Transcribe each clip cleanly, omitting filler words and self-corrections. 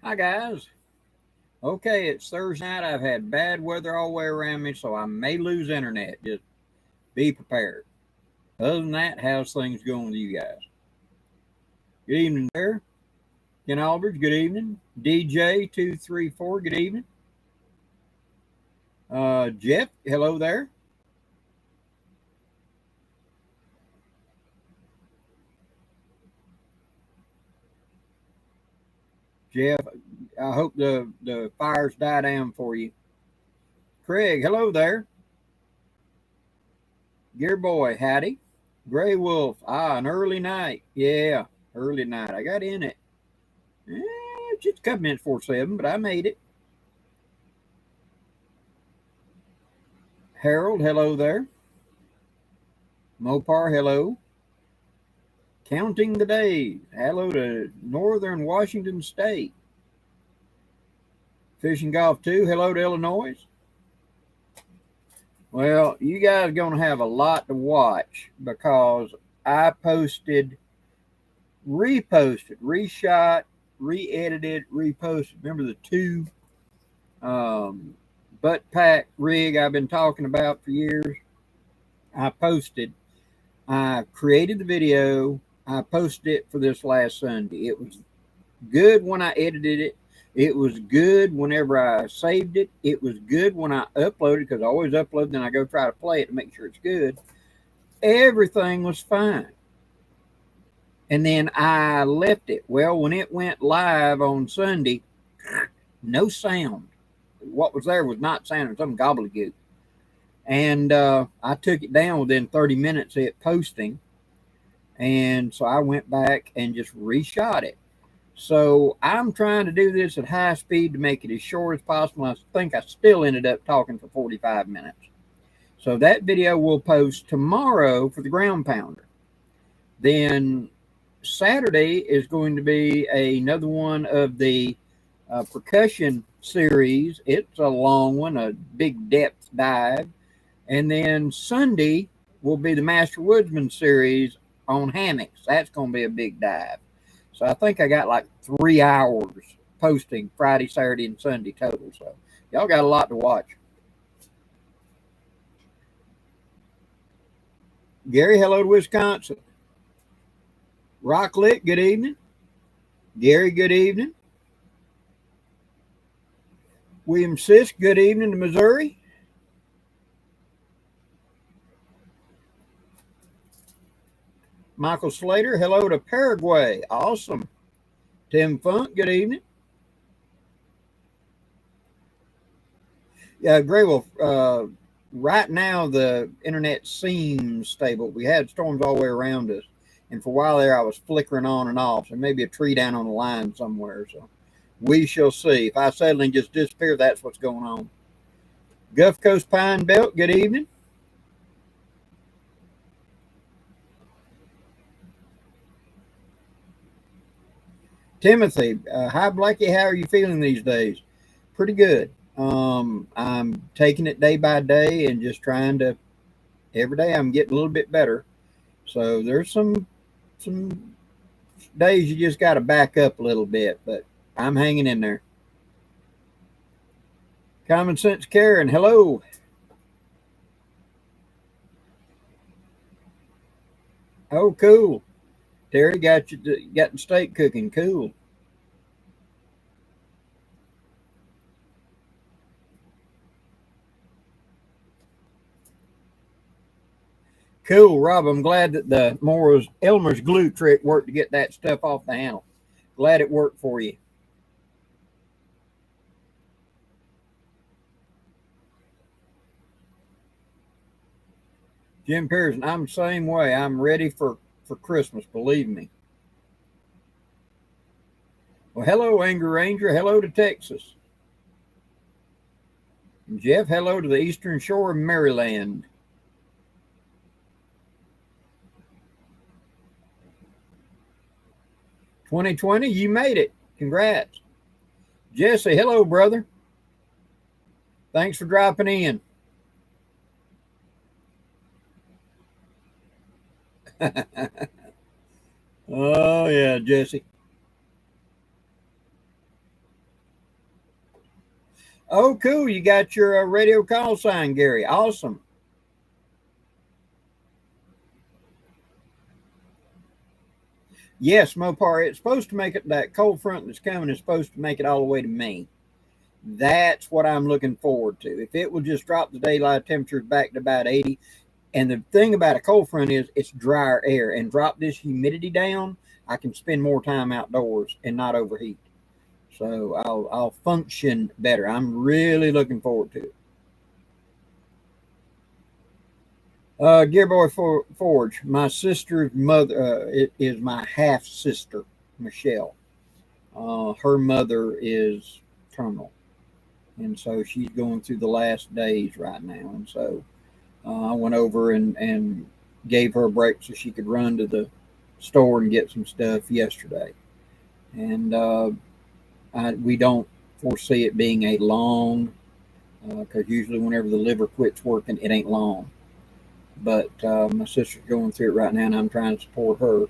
Hi, guys. Okay, it's Thursday night. I've had bad weather all the way around me, so I may lose internet. Just be prepared. Other than that, how's things going with you guys? Good evening there. Ken Aldridge, good evening. DJ234, good evening. Jeff, hello there. Jeff, I hope the fires die down for you. Craig, hello there. Gear Boy, howdy. Gray Wolf, an early night. Yeah, early night. I got in it. Just a couple minutes before 7, but I made it. Harold, hello there. Mopar, hello. Counting the days. Hello to Northern Washington State. Fishing Golf 2, hello to Illinois. Well, you guys are going to have a lot to watch because I posted, reposted, reshot, re-edited, reposted. Remember the two butt pack rig I've been talking about for years? I posted. I created the video. I posted it for this last Sunday. It was good when I edited it. It was good whenever I saved it. It was good when I uploaded because I always upload, then I go try to play it to make sure it's good. Everything was fine. And then I left it. Well, when it went live on Sunday, no sound. What was there was not sound. It was some gobbledygook. And I took it down within 30 minutes of it posting. And so I went back and just reshot it. So I'm trying to do this at high speed to make it as short as possible. I think I still ended up talking for 45 minutes. So that video will post tomorrow for the ground pounder. Then Saturday is going to be another one of the percussion series. It's a long one, a big depth dive. And then Sunday will be the Master Woodsman series on hammocks. That's going to be a big dive. So I think I got like 3 hours posting Friday, Saturday, and Sunday total. So y'all got a lot to watch. Gary, hello to Wisconsin. Rocklet, good evening. Gary, good evening. William Sisk, good evening to Missouri. Michael Slater, hello to Paraguay. Awesome. Tim Funk, good evening. Yeah, Gray Wolf, right now the internet seems stable. We had storms all the way around us. And for a while there, I was flickering on and off. So maybe a tree down on the line somewhere. So we shall see. If I suddenly just disappear, that's what's going on. Gulf Coast Pine Belt, good evening. Timothy, hi Blackie, how are you feeling these days? Pretty good. I'm taking it day by day and just trying to. Every day I'm getting a little bit better. So there's some days you just got to back up a little bit, but I'm hanging in there. Common Sense Karen, hello. Oh, cool. Terry got the steak cooking. Cool. Cool, Rob. I'm glad that the Morrow's Elmer's glue trick worked to get that stuff off the handle. Glad it worked for you. Jim Pearson, I'm the same way. I'm ready for Christmas, believe me. Well, hello, Angry Ranger. Hello to Texas. And Jeff, hello to the Eastern Shore of Maryland. 2020, you made it. Congrats. Jesse, hello, brother. Thanks for dropping in. Oh, yeah, Jesse. Oh, cool. You got your radio call sign, Gary. Awesome. Yes, Mopar, it's supposed to make it, that cold front that's coming is supposed to make it all the way to Maine. That's what I'm looking forward to. If it will just drop the daylight temperatures back to about 80. And the thing about a cold front is it's drier air, and drop this humidity down, I can spend more time outdoors and not overheat. So I'll function better. I'm really looking forward to it. Gearboy Forge, my sister's mother, it is my half sister, Michelle. Her mother is terminal, and so she's going through the last days right now. And so I went over and gave her a break so she could run to the store and get some stuff yesterday. And we don't foresee it being a long, because usually whenever the liver quits working, it ain't long. But my sister's going through it right now, and I'm trying to support her.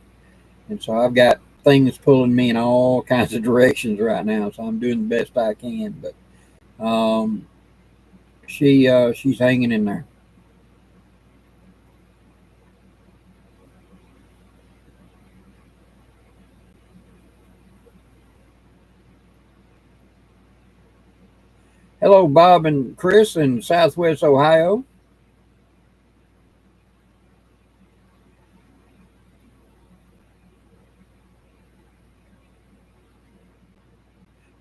And so I've got things pulling me in all kinds of directions right now. So I'm doing the best I can. But she's hanging in there. Hello, Bob and Chris in Southwest Ohio.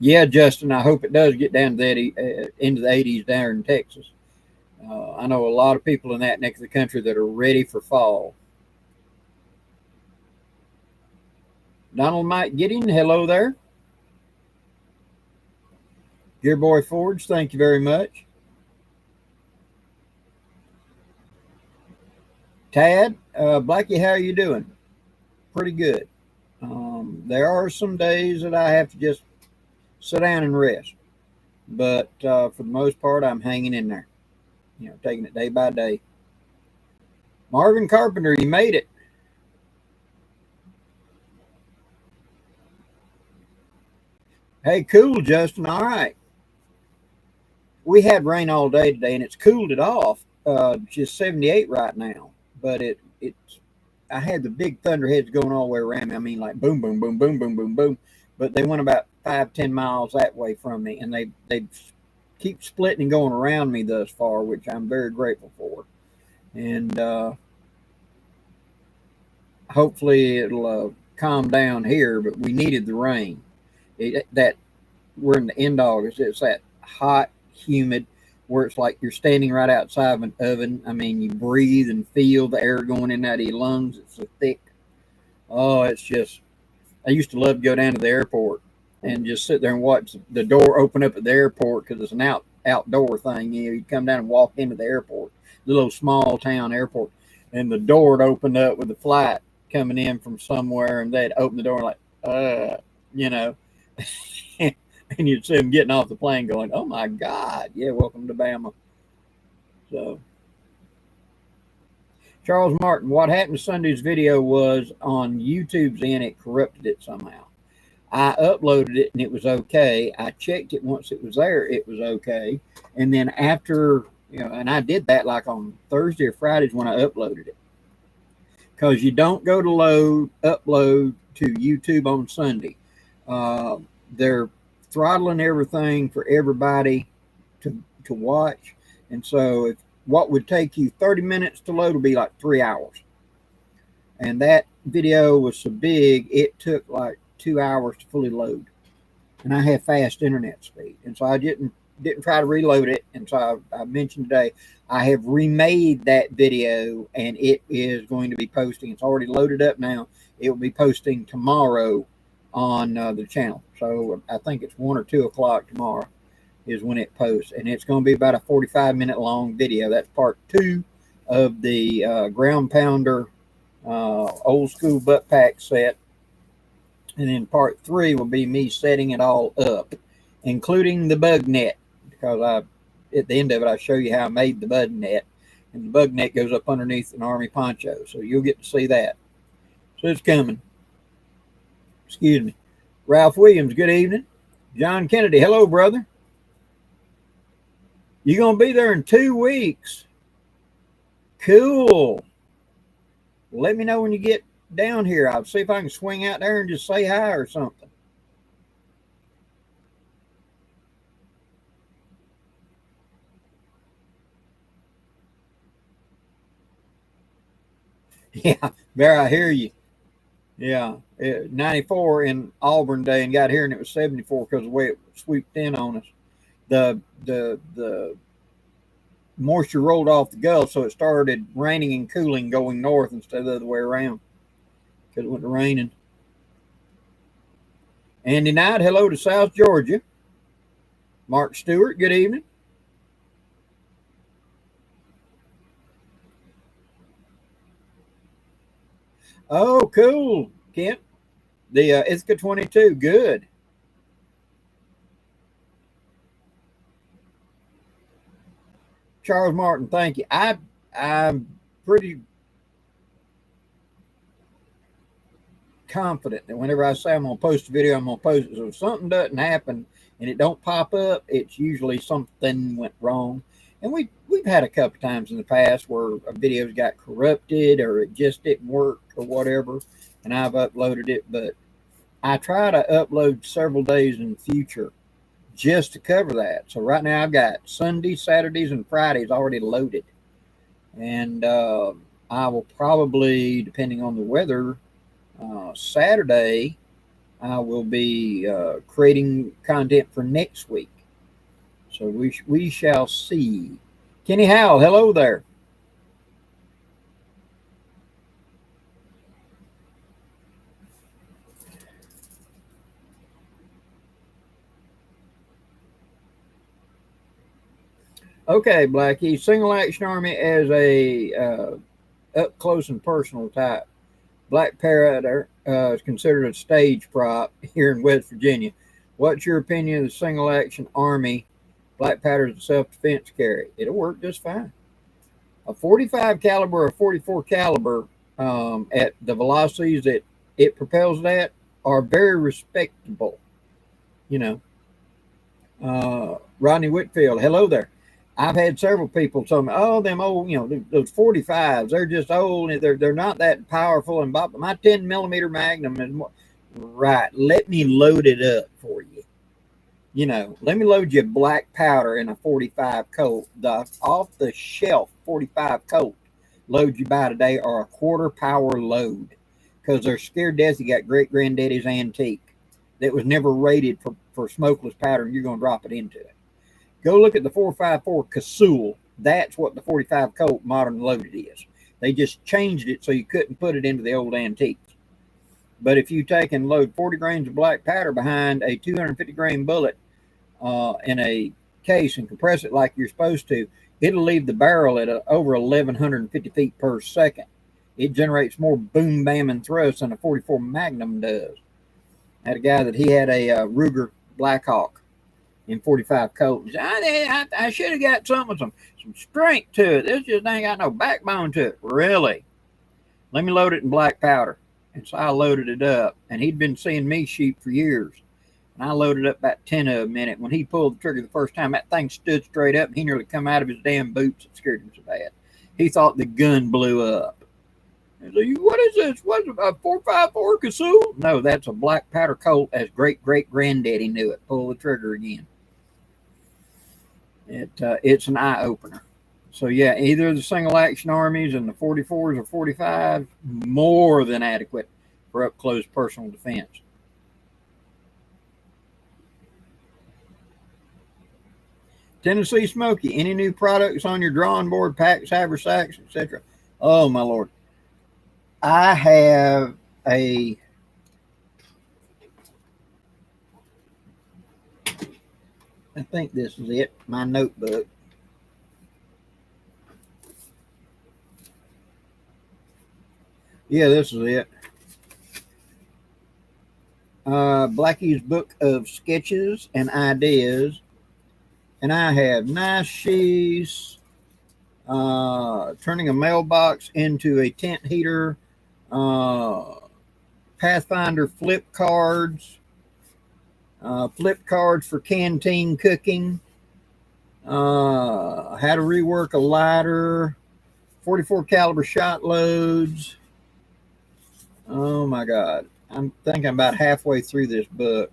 Yeah, Justin, I hope it does get down to that into the 80s down in Texas. I know a lot of people in that neck of the country that are ready for fall. Donald Mike Gideon, hello there. Dear Boy Forge, thank you very much. Tad, Blackie, how are you doing? Pretty good. There are some days that I have to just sit down and rest, but for the most part, I'm hanging in there. Taking it day by day. Marvin Carpenter, you made it. Hey, cool, Justin. All right. We had rain all day today, and it's cooled it off. Just 78 right now, but it's. I had the big thunderheads going all the way around me. I mean, like boom, boom, boom, boom, boom, boom, boom. But they went about 5-10 miles that way from me, and they keep splitting and going around me thus far, which I'm very grateful for. And hopefully it'll calm down here. But we needed the rain. That we're in the end August. It's that hot, humid, where it's like you're standing right outside of an oven. I mean, you breathe and feel the air going in and out of your lungs. It's so thick. Oh, it's just. I used to love to go down to the airport and just sit there and watch the door open up at the airport because it's an outdoor thing. You come down and walk into the airport, the little small town airport, and the door would open up with a flight coming in from somewhere, and they'd open the door like, you know. And you'd see them getting off the plane going, oh my God, yeah, welcome to Bama. So, Charles Martin, what happened to Sunday's video was on YouTube's end, it corrupted it somehow. I uploaded it and it was okay. I checked it once it was there, it was okay. And then after, and I did that like on Thursday or Fridays when I uploaded it. Because you don't go to upload to YouTube on Sunday. They're throttling everything for everybody to watch. And so what would take you 30 minutes to load will be like 3 hours. And that video was so big, it took like 2 hours to fully load. And I have fast internet speed. And so I didn't try to reload it. And so I mentioned today, I have remade that video and it is going to be posting. It's already loaded up now. It will be posting tomorrow on the channel. So I think it's 1 or 2 o'clock tomorrow is when it posts. And it's going to be about a 45-minute long video. That's part 2 of the ground pounder old school butt pack set. And then part 3 will be me setting it all up, including the bug net, because at the end of it, I show you how I made the bug net. And the bug net goes up underneath an army poncho. So you'll get to see that. So it's coming. Excuse me. Ralph Williams, good evening. John Kennedy, hello, brother. You gonna be there in 2 weeks? Cool. Let me know when you get down here. I'll see if I can swing out there and just say hi or something. Yeah, Bear, I hear you. Yeah, 94 in Auburn day and got here and it was 74 because of the way it swooped in on us. The moisture rolled off the Gulf, so it started raining and cooling going north instead of the other way around because it went raining. Andy Knight, hello to South Georgia. Mark Stewart, good evening. Oh, cool, Kent. The Ithaca 22, good. Charles Martin, thank you. I'm pretty confident that whenever I say I'm gonna post a video, I'm gonna post it. So if something doesn't happen and it don't pop up, it's usually something went wrong. And we've had a couple times in the past where a video's got corrupted or it just didn't work or whatever, and I've uploaded it. But I try to upload several days in the future just to cover that. So right now I've got Sundays, Saturdays, and Fridays already loaded, and I will probably, depending on the weather, Saturday I will be creating content for next week. So we shall see. Kenny Howell, hello there. Okay, Blackie, single action army as a up close and personal type. Black Parrot is considered a stage prop here in West Virginia. What's your opinion of the single action army? Black powder is a self defense carry. It'll work just fine. A 45 caliber or 44 caliber at the velocities that it propels at are very respectable. You know, Rodney Whitfield, hello there. I've had several people tell me, "Oh, them old, those 45s, they're just old. They're not that powerful." And my 10 millimeter Magnum is more right. Let me load it up for you. Let me load you black powder in a 45 Colt. The off the shelf 45 Colt loads you buy today are a quarter power load because they're scared to death. You got great granddaddy's antique that was never rated for smokeless powder, and you're going to drop it into it. Go look at the 454 Canoe. That's what the 45 Colt modern loaded is. They just changed it so you couldn't put it into the old antiques. But if you take and load 40 grains of black powder behind a 250 grain bullet in a case and compress it like you're supposed to, it'll leave the barrel at over 1,150 feet per second. It generates more boom, bam, and thrust than a 44 Magnum does. I had a guy that he had a Ruger Blackhawk in 45 Colt. I should have got some strength to it. This just ain't got no backbone to it. Really? Let me load it in black powder. And so I loaded it up. And he'd been seeing me shoot for years. And I loaded up about 10 of them in it. When he pulled the trigger the first time, that thing stood straight up and he nearly come out of his damn boots. It scared him so bad. He thought the gun blew up. So what is this? What's a 454 Canoe? No, that's a black powder Colt as great granddaddy knew it. Pull the trigger again. It's an eye opener. So yeah, either the single action armies and the 44s or 45s, more than adequate for up close personal defense. Tennessee Smoky, any new products on your drawing board, packs, haversacks, etc.? Oh my lord, I have I think this is it, my notebook. Yeah, this is it. Blackie's book of sketches and ideas. And I have nice sheaths, turning a mailbox into a tent heater, Pathfinder flip cards for canteen cooking, How to rework a lighter, 44 caliber shot loads. Oh my God. I'm thinking about halfway through this book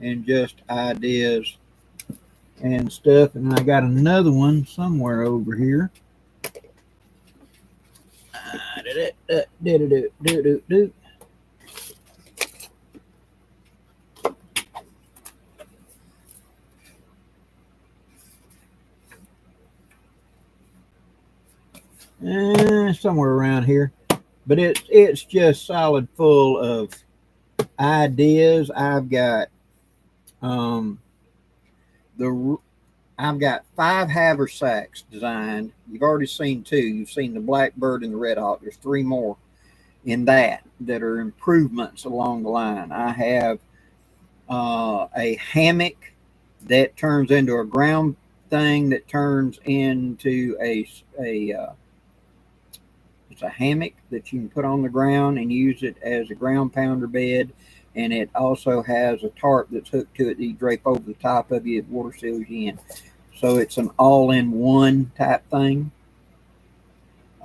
and just ideas and stuff. And I got another one somewhere over here. Somewhere around here, but it's just solid full of ideas. I've got I've got 5 haversacks designed. You've already seen 2. You've seen the Blackbird and the Red Hawk. There's 3 more in that are improvements along the line. I have a hammock that turns into a ground thing that turns into it's a hammock that you can put on the ground and use it as a ground pounder bed. And it also has a tarp that's hooked to it that you drape over the top of you. It water seals you in. So it's an all-in-one type thing.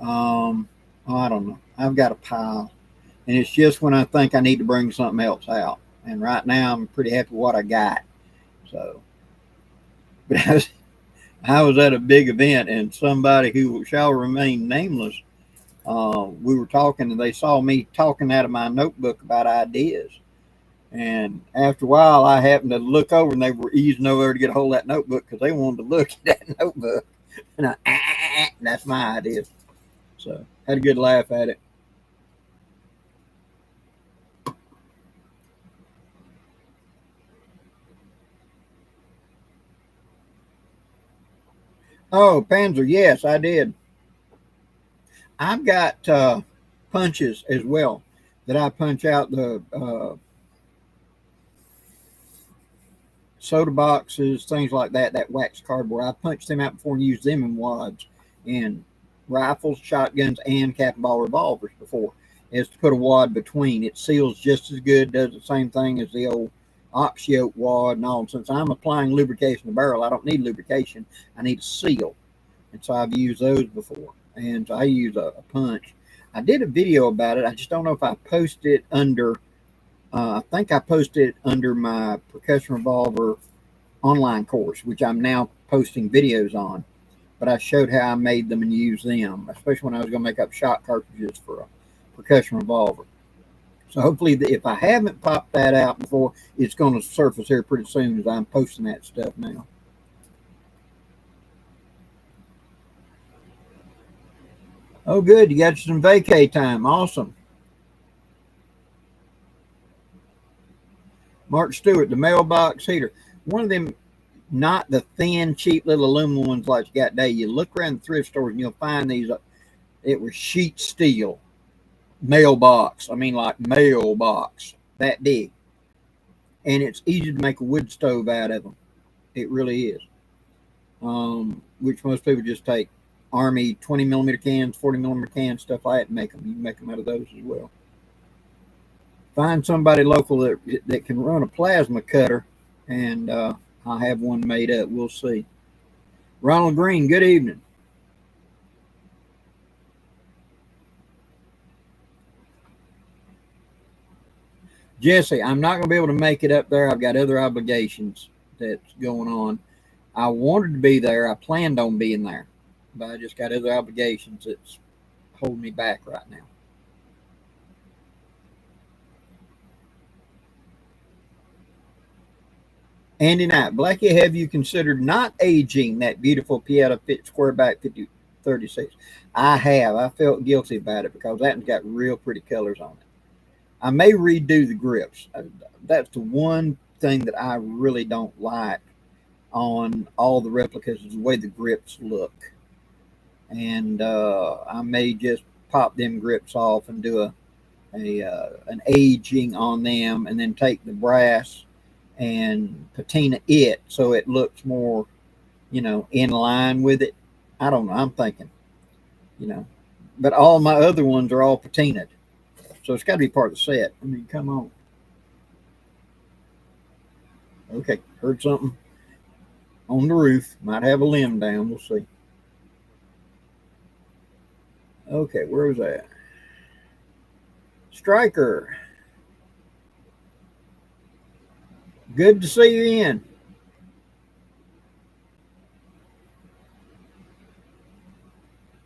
I don't know. I've got a pile. And it's just when I think I need to bring something else out. And right now I'm pretty happy with what I got. So, but I was at a big event and somebody who shall remain nameless, we were talking and they saw me talking out of my notebook about ideas. And after a while, I happened to look over and they were easing over to get a hold of that notebook because they wanted to look at that notebook. And that's my idea. So had a good laugh at it. Oh, Panzer, yes, I did. I've got punches as well that I punch out the soda boxes, things like that, that wax cardboard. I punched them out before and used them in wads in rifles, shotguns, and cap and ball revolvers before. Is to put a wad between. It seals just as good, does the same thing as the old ox yoke wad and all. And since I'm applying lubrication to barrel, I don't need lubrication. I need a seal. And so I've used those before. And so I use a punch. I did a video about it. I just don't know if I posted it under, I think I posted it under my percussion revolver online course, which I'm now posting videos on. But I showed how I made them and used them, especially when I was going to make up shot cartridges for a percussion revolver. So hopefully, if I haven't popped that out before, it's going to surface here pretty soon as I'm posting that stuff now. Oh, good. You got some vacay time. Awesome. Mark Stewart, the mailbox heater. One of them, not the thin, cheap little aluminum ones like you got today. You look around the thrift stores and you'll find these. It was sheet steel mailbox. I mean, like mailbox that big. And it's easy to make a wood stove out of them. It really is. Which most people just take Army 20 millimeter cans, 40 millimeter cans, stuff like that, and make them. You can make them out of those as well. Find somebody local that can run a plasma cutter, and I'll have one made up. We'll see. Ronald Green, good evening. Jesse, I'm not going to be able to make it up there. I've got other obligations that's going on. I wanted to be there. I planned on being there, but I just got other obligations that's holding me back right now. Andy Knight, Blackie, have you considered not aging that beautiful Pieta Squareback 5036? I have. I felt guilty about it because that one's got real pretty colors on it. I may redo the grips. That's the one thing that I really don't like on all the replicas is the way the grips look. And I may just pop them grips off and do an aging on them and then take the brass and patina it so it looks more, in line with it. I don't know. I'm thinking, but all my other ones are all patinaed. So it's got to be part of the set. I mean, come on. Okay, heard something. on the roof. Might have a limb down. We'll see. Okay, where was that? Striker, good to see you in.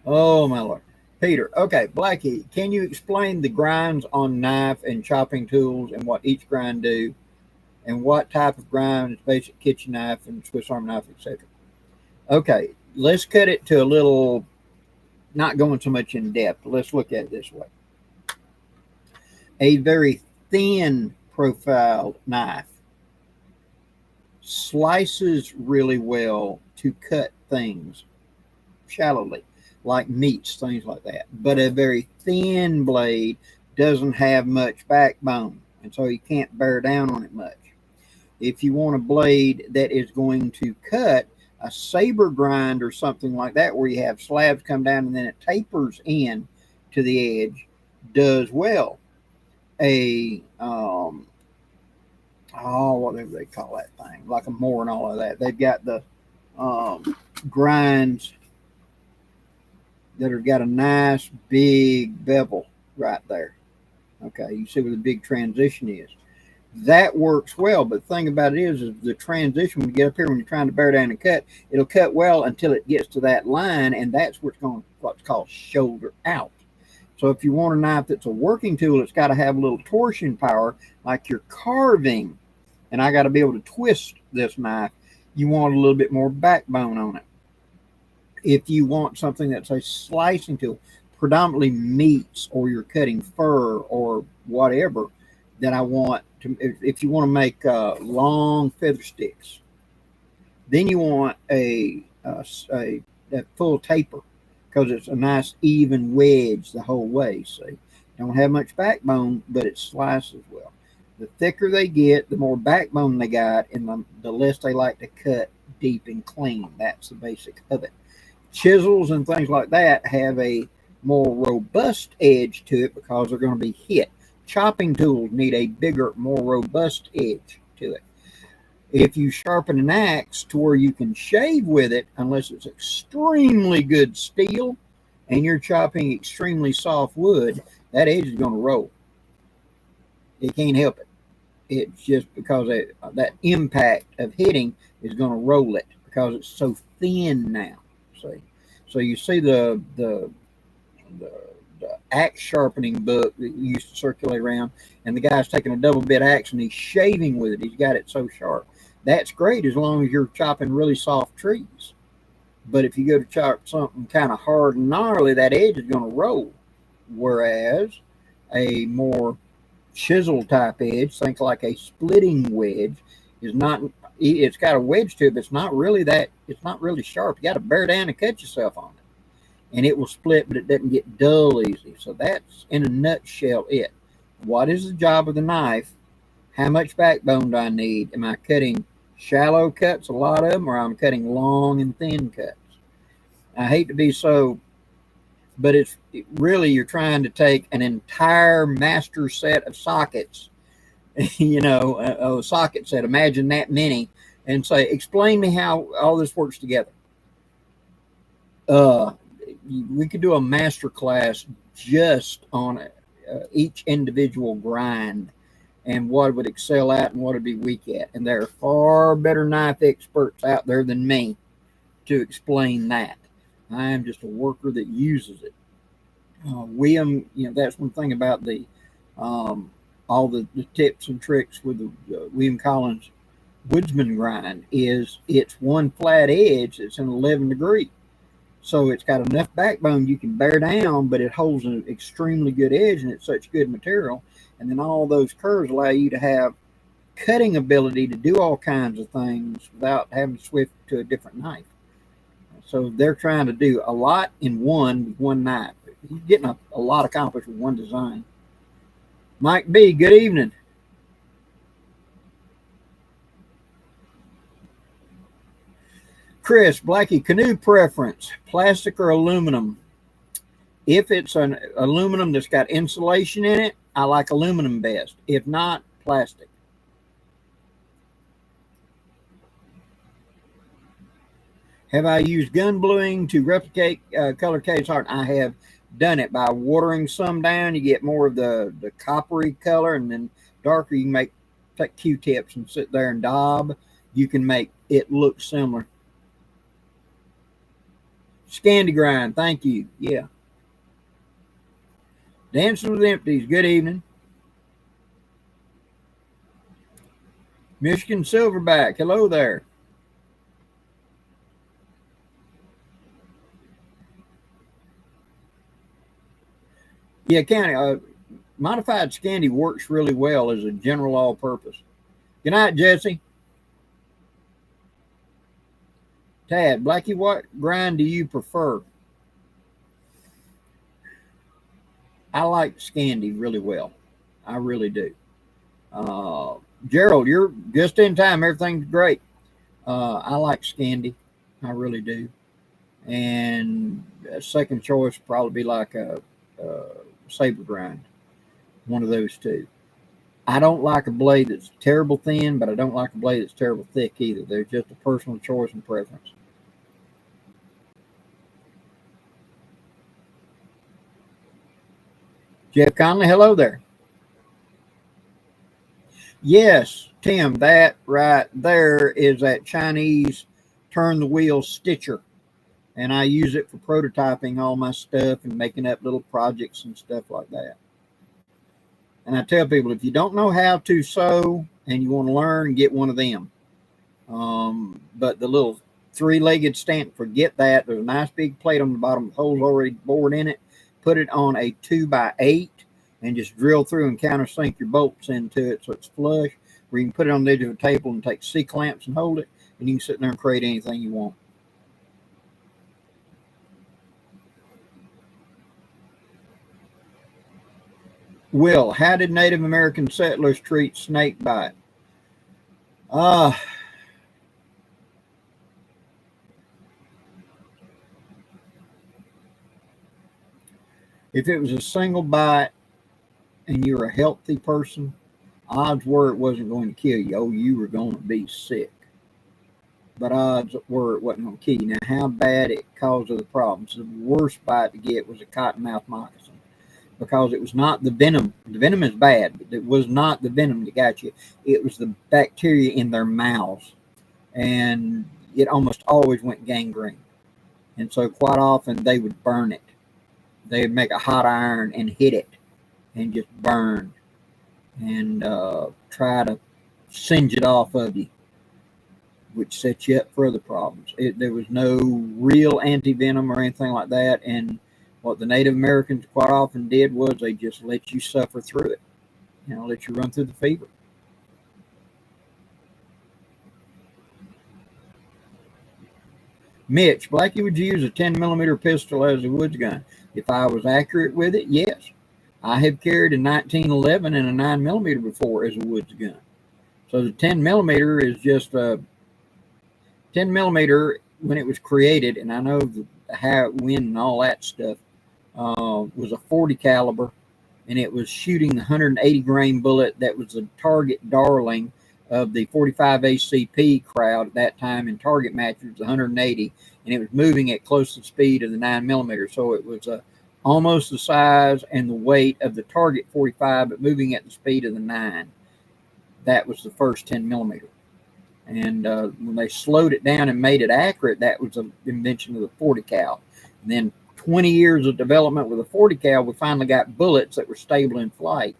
Oh, my Lord. Peter, okay, Blackie, can you explain the grinds on knife and chopping tools and what each grind do and what type of grind is basic kitchen knife and Swiss Army knife, etc.? Okay, let's cut it to a little, not going so much in depth. Let's look at it this way. A very thin profiled knife slices really well to cut things shallowly, like meats, things like that. But a very thin blade doesn't have much backbone, and so you can't bear down on it much. If you want a blade that is going to cut, a saber grind or something like that, where you have slabs come down and then it tapers in to the edge, does well. What do they call that thing? Like a moor and all of that. They've got the grinds that have got a nice big bevel right there. Okay, you see where the big transition is. That works well, but the thing about it is the transition when you get up here, when you're trying to bear down and cut, it'll cut well until it gets to that line, and that's what's called shoulder out. So if you want a knife that's a working tool, it's got to have a little torsion power, like you're carving, and I got to be able to twist this knife. You want a little bit more backbone on it. If you want something that's a slicing tool, predominantly meats, or you're cutting fur or whatever, then I want to, if you want to make long feather sticks, then you want a full taper, because it's a nice even wedge the whole way. See, don't have much backbone, but it slices well. The thicker they get, the more backbone they got, and the less they like to cut deep and clean. That's the basic of it. Chisels and things like that have a more robust edge to it because they're going to be hit. Chopping tools need a bigger, more robust edge to it. If you sharpen an axe to where you can shave with it, unless it's extremely good steel and you're chopping extremely soft wood, that edge is going to roll. It can't help it. It's just because that impact of hitting is going to roll it because it's so thin now. See, so you see the axe sharpening book that you used to circulate around, and the guy's taking a double bit axe and he's shaving with it. He's got it so sharp. That's great as long as you're chopping really soft trees. But if you go to chop something kind of hard and gnarly, that edge is going to roll. Whereas a more chisel type edge, think like a splitting wedge, is not. It's got a wedge to it, but it's not really sharp. You got to bear down and cut yourself on it, and it will split, but it doesn't get dull easy. So that's in a nutshell it. What is the job of the knife? How much backbone do I need? Am I cutting shallow cuts, a lot of them, or I'm cutting long and thin cuts? I hate to be so, but really you're trying to take an entire master set of sockets, a socket set, imagine that many, and say, explain me how all this works together. We could do a master class just on each individual grind and what would excel at and what would be weak at. And there are far better knife experts out there than me to explain that. I am just a worker that uses it. William, that's one thing about the all the tips and tricks with the William Collins Woodsman grind is it's one flat edge that's an 11 degree. So it's got enough backbone you can bear down, but it holds an extremely good edge, and it's such good material. And then all those curves allow you to have cutting ability to do all kinds of things without having to switch to a different knife. So they're trying to do a lot in one knife. He's getting a lot accomplished with one design. Mike B, good evening. Chris, Blackie, canoe preference, plastic or aluminum? If it's an aluminum that's got insulation in it, I like aluminum best. If not, plastic. Have I used gun bluing to replicate color case art? I have done it by watering some down. You get more of the coppery color, and then darker you can take Q-tips and sit there and daub. You can make it look similar. Scandy grind, thank you. Yeah. Dancing with Empties, good evening. Michigan Silverback, hello there. Yeah, County, modified Scandy works really well as a general all-purpose. Good night, Jesse. Tad, Blackie, what grind do you prefer? I like Scandy really well. I really do. Gerald, you're just in time. Everything's great. I like Scandy. I really do. And a second choice would probably be like a saber grind. One of those two. I don't like a blade that's terrible thin, but I don't like a blade that's terrible thick either. They're just a personal choice and preference. Jeff Conley, hello there. Yes, Tim, that right there is that Chinese turn the wheel stitcher. And I use it for prototyping all my stuff and making up little projects and stuff like that. And I tell people, if you don't know how to sew and you want to learn, get one of them. But the little three-legged stand, forget that. There's a nice big plate on the bottom with holes already bored in it. Put it on a 2x8 and just drill through and countersink your bolts into it so it's flush. Where you can put it on the edge of a table and take C-clamps and hold it, and you can sit there and create anything you want. Will, how did Native American settlers treat snake bite? If it was a single bite and you're a healthy person, odds were it wasn't going to kill you. Oh, you were going to be sick. But odds were it wasn't going to kill you. Now, how bad it caused other problems. The worst bite to get was a cottonmouth moccasin because it was not the venom. The venom is bad, but it was not the venom that got you. It was the bacteria in their mouths. And it almost always went gangrene. And so quite often they would burn it. They would make a hot iron and hit it and just burn and try to singe it off of you, which sets you up for other problems. There was no real anti-venom or anything like that. And what the Native Americans quite often did was they just let you suffer through it. Let you run through the fever. Mitch, Blackie, would you use a 10mm pistol as a woods gun? If I was accurate with it, yes. I have carried a 1911 and a 9mm before as a woods gun. So the 10mm is just a 10mm when it was created, and I know how it went and all that stuff, was a 40 caliber, and it was shooting the 180 grain bullet that was the target darling of the 45 ACP crowd at that time. In target match, it was 180, and it was moving at close to the speed of the 9mm. So it was almost the size and the weight of the target 45, but moving at the speed of the 9. That was the first 10mm. And when they slowed it down and made it accurate, that was the invention of the 40 cal. And then 20 years of development with a 40 cal, we finally got bullets that were stable in flight.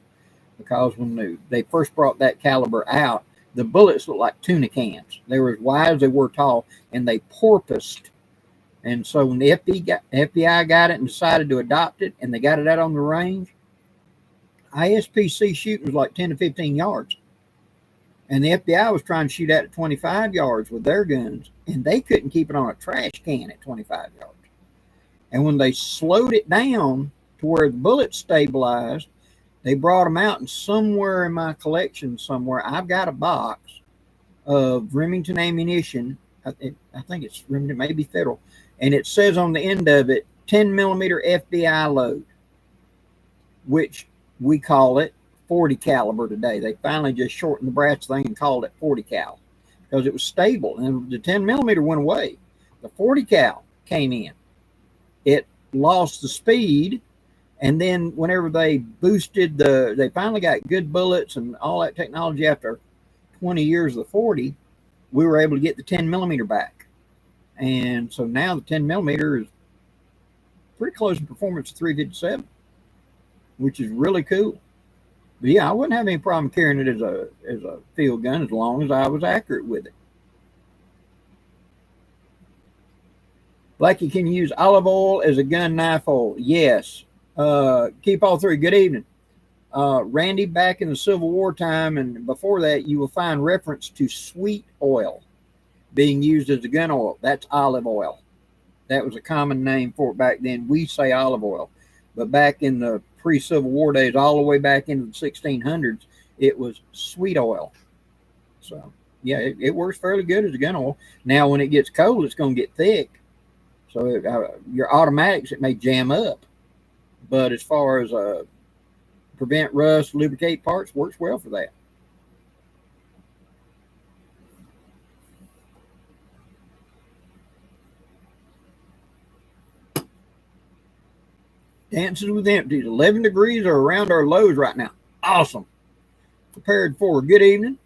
Because when they first brought that caliber out, the bullets looked like tuna cans. They were as wide as they were tall, and they porpoised. And so when the FBI got it and decided to adopt it, and they got it out on the range, ISPC shooting was like 10 to 15 yards. And the FBI was trying to shoot at 25 yards with their guns, and they couldn't keep it on a trash can at 25 yards. And when they slowed it down to where the bullets stabilized, they brought them out, and somewhere in my collection somewhere, I've got a box of Remington ammunition. I think it's Remington, maybe Federal. And it says on the end of it, 10mm FBI load, which we call it 40 caliber today. They finally just shortened the brass thing and called it 40 cal because it was stable, and the 10mm went away. The 40 cal came in. It lost the speed, and then whenever they boosted they finally got good bullets and all that technology after 20 years of the 40, we were able to get the 10 millimeter back. And so now the 10 millimeter is pretty close in performance to 357, which is really cool. But yeah, I wouldn't have any problem carrying it as a field gun as long as I was accurate with it. Blackie, can you use olive oil as a gun knife oil? Yes. Keep all three. Good evening. Randy, back in the Civil War time and before that, you will find reference to sweet oil being used as a gun oil. That's olive oil. That was a common name for it back then. We say olive oil. But back in the pre-Civil War days, all the way back into the 1600s, it was sweet oil. So, yeah, it works fairly good as a gun oil. Now, when it gets cold, it's going to get thick. So your automatics, it may jam up. But as far as prevent rust, lubricate parts, works well for that. Dances with empties. 11 degrees are around our lows right now. Awesome. Prepared for. Good evening.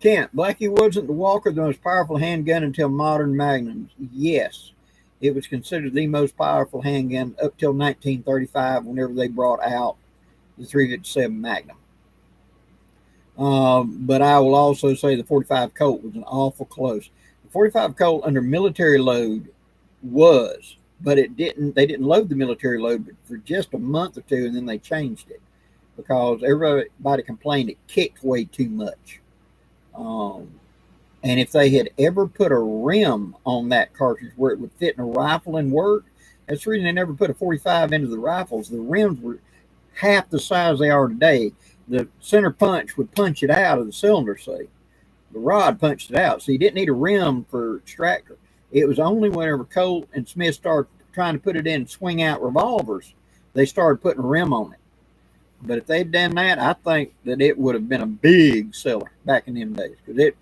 Kent, Blackie, wasn't the Walker the most powerful handgun until modern magnums? Yes. It was considered the most powerful handgun up till 1935 whenever they brought out the 357 Magnum. But I will also say the 45 Colt was an awful close. The 45 Colt under military load was, but they didn't load the military load for just a month or two, and then they changed it because everybody complained it kicked way too much. And if they had ever put a rim on that cartridge where it would fit in a rifle and work, that's the reason they never put a 45 into the rifles. The rims were half the size they are today. The center punch would punch it out of the cylinder, see. The rod punched it out, so you didn't need a rim for extractor. It was only whenever Colt and Smith started trying to put it in swing out revolvers, they started putting a rim on it. But if they'd done that, I think that it would have been a big seller back in them days because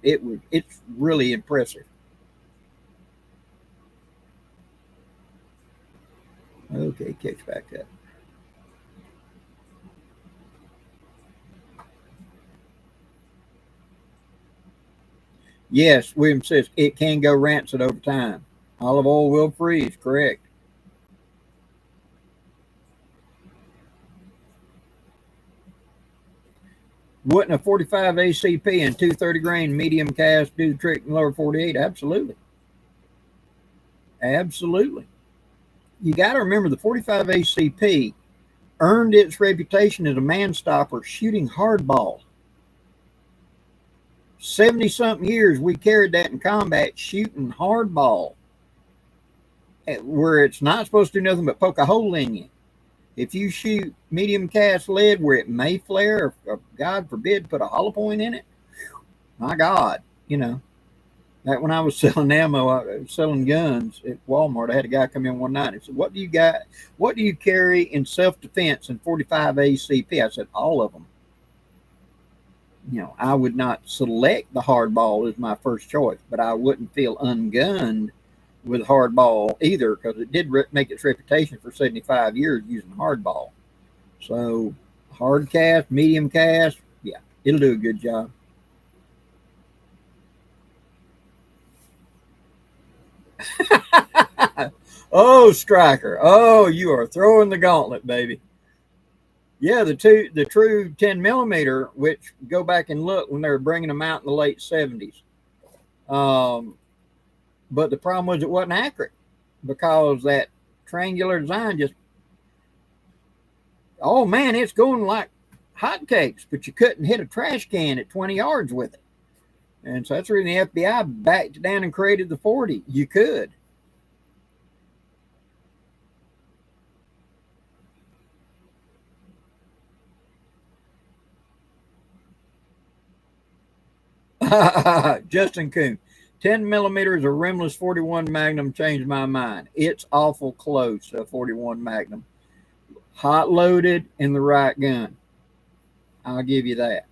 it's really impressive. Okay, catch back up. Yes, William says it can go rancid over time. Olive oil will freeze, correct. Wouldn't a 45 ACP and 230 grain medium cast do the trick in lower 48? Absolutely. Absolutely. You got to remember the 45 ACP earned its reputation as a man stopper shooting hardball. 70 something years we carried that in combat shooting hardball where it's not supposed to do nothing but poke a hole in you. If you shoot medium cast lead where it may flare, or God forbid, put a hollow point in it, my God, back when I was selling ammo, selling guns at Walmart, I had a guy come in one night and said, what do you carry in self-defense in 45 ACP? I said, all of them. I would not select the hardball as my first choice, but I wouldn't feel ungunned with hardball either because it did make its reputation for 75 years using hardball. So hard cast, medium cast, yeah, it'll do a good job. Oh, Striker. Oh, you are throwing the gauntlet, baby. Yeah, the true 10 millimeter, which go back and look when they were bringing them out in the late 70s. But the problem was it wasn't accurate because that triangular design just, oh man, it's going like hotcakes, but you couldn't hit a trash can at 20 yards with it. And so that's the reason the FBI backed down and created the 40. You could. Justin Coon. 10 millimeters of rimless 41 Magnum changed my mind. It's awful close to a 41 Magnum. Hot loaded in the right gun. I'll give you that.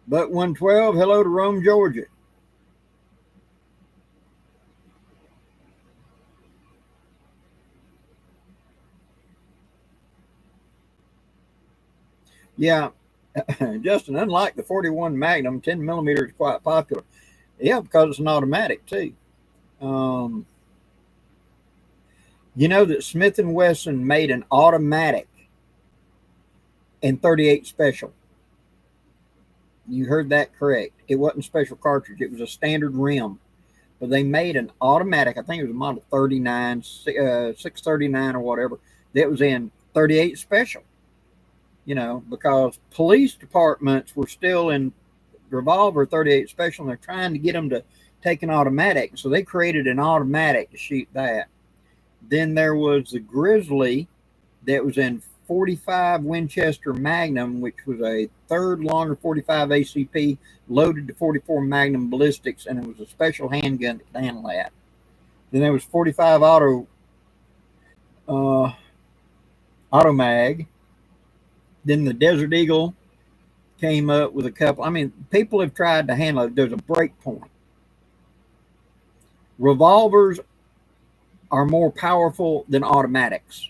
But 112, hello to Rome, Georgia. Yeah, Justin, unlike the 41 Magnum, 10 millimeter is quite popular. Yeah, because it's an automatic too. Um, you know that Smith and Wesson made an automatic in 38 special. You heard that correct. It wasn't special cartridge. It was a standard rim. But they made an automatic. I think it was a model 39, 639 or whatever. That was in 38 special. You know, because police departments were still in Revolver 38 special, and they're trying to get them to take an automatic. So they created an automatic to shoot that. Then there was the Grizzly that was in 45 Winchester Magnum, which was a third longer 45 ACP loaded to 44 Magnum ballistics, and it was a special handgun that could handle that. Then there was 45 Auto Mag. Then the Desert Eagle came up with a couple. I mean, people have tried to handle it. There's a break point. Revolvers are more powerful than automatics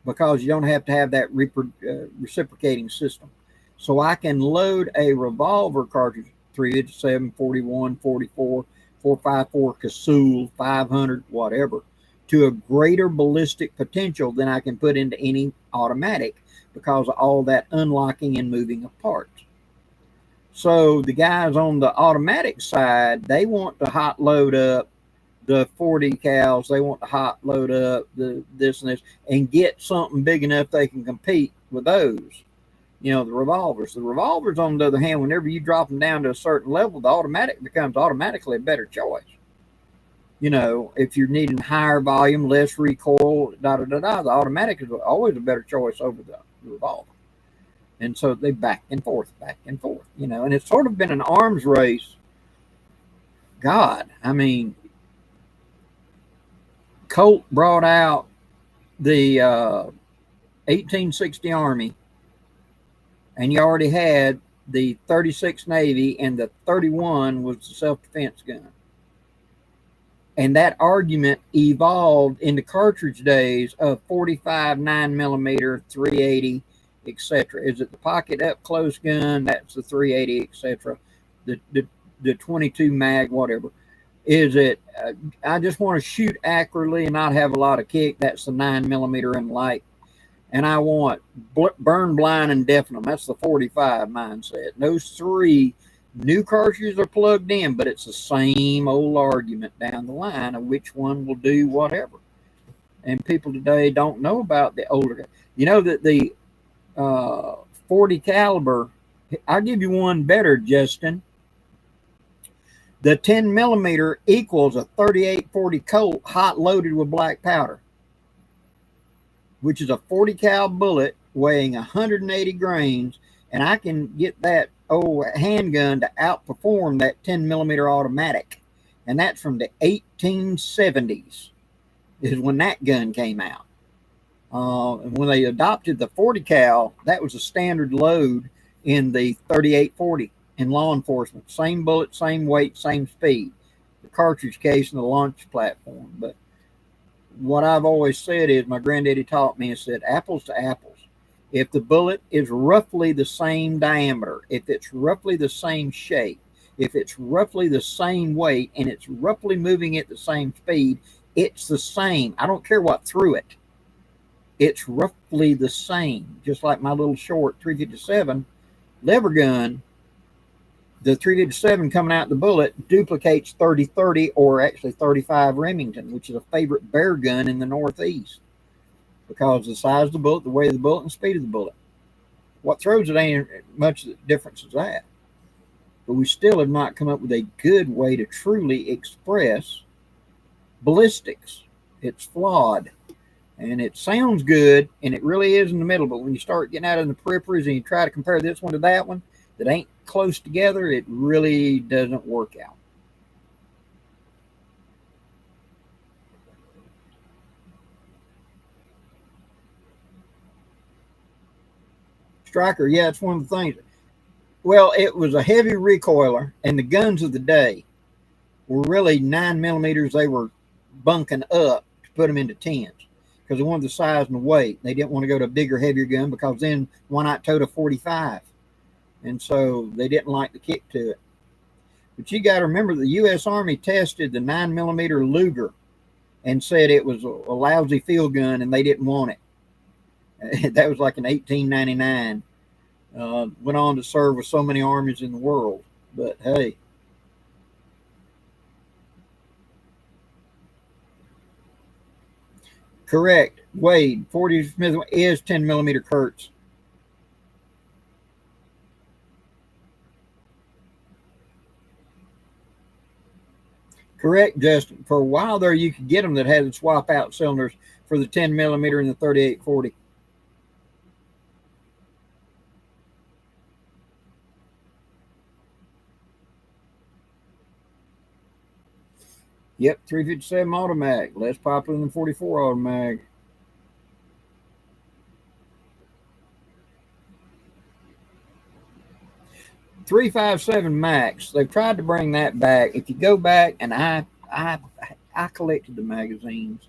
because you don't have to have that reciprocating system. So I can load a revolver cartridge, 357, 41, 44, 454, Canoe, 500, whatever, to a greater ballistic potential than I can put into any automatic because of all that unlocking and moving of parts. So the guys on the automatic side, they want to hot load up the 40 cals, they want to hot load up the this and this and get something big enough they can compete with those. You know, the revolvers. The revolvers, on the other hand, whenever you drop them down to a certain level, the automatic becomes automatically a better choice. You know, if you're needing higher volume, less recoil, the automatic is always a better choice over the revolver. And so they back and forth, you know, and it's sort of been an arms race. God, I mean, Colt brought out the 1860 Army, and you already had the 36 Navy, and the 31 was the self-defense gun. And that argument evolved into cartridge days of 45, 9mm, 380, etc. Is it the pocket up close gun? That's the 380, etc. The 22 mag, whatever. Is it? I just want to shoot accurately and not have a lot of kick. That's the 9mm and light. And I want burn, blind, and deafen them. That's the 45 mindset. Those three new cartridges are plugged in, but it's the same old argument down the line of which one will do whatever. And people today don't know about the older. You know that the 40 caliber. I'll give you one better, Justin. The 10mm equals a 3840 Colt hot loaded with black powder, which is a 40 cal bullet weighing 180 grains, and I can get that old handgun to outperform that 10mm automatic, and that's from the 1870s is when that gun came out. When they adopted the 40 cal, that was a standard load in the 3840 in law enforcement. Same bullet, same weight, same speed. The cartridge case and the launch platform. But what I've always said is, my granddaddy taught me, and said, apples to apples. If the bullet is roughly the same diameter, if it's roughly the same shape, if it's roughly the same weight, and it's roughly moving at the same speed, it's the same. I don't care what threw it. It's roughly the same. Just like my little short 357 lever gun, the 357 coming out the bullet duplicates 30-30, or actually 35 Remington, which is a favorite bear gun in the Northeast because of the size of the bullet, the weight of the bullet, and the speed of the bullet. What throws it ain't much difference as that. But we still have not come up with a good way to truly express ballistics. It's flawed. And it sounds good, and it really is in the middle. But when you start getting out in the peripheries and you try to compare this one to that one that ain't close together, it really doesn't work out. striker, yeah, it's one of the things. Well, it was a heavy recoiler, and the guns of the day were really 9mm. They were bunking up to put them into 10s because they wanted the size and the weight. They didn't want to go to a bigger, heavier gun because then why not tote a 45? And so they didn't like the kick to it. But you got to remember the U.S. Army tested the 9mm Luger and said it was a lousy field gun and they didn't want it. That was like in 1899. Went on to serve with so many armies in the world. But hey. Correct. Wade, 40 Smith is 10mm Kurtz. Correct, Justin. For a while there, you could get them that had swap out cylinders for the 10mm and the 3840. Yep, 357 automatic, less popular than 44 automatic. .357 Max. They've tried to bring that back. If you go back, and I collected the magazines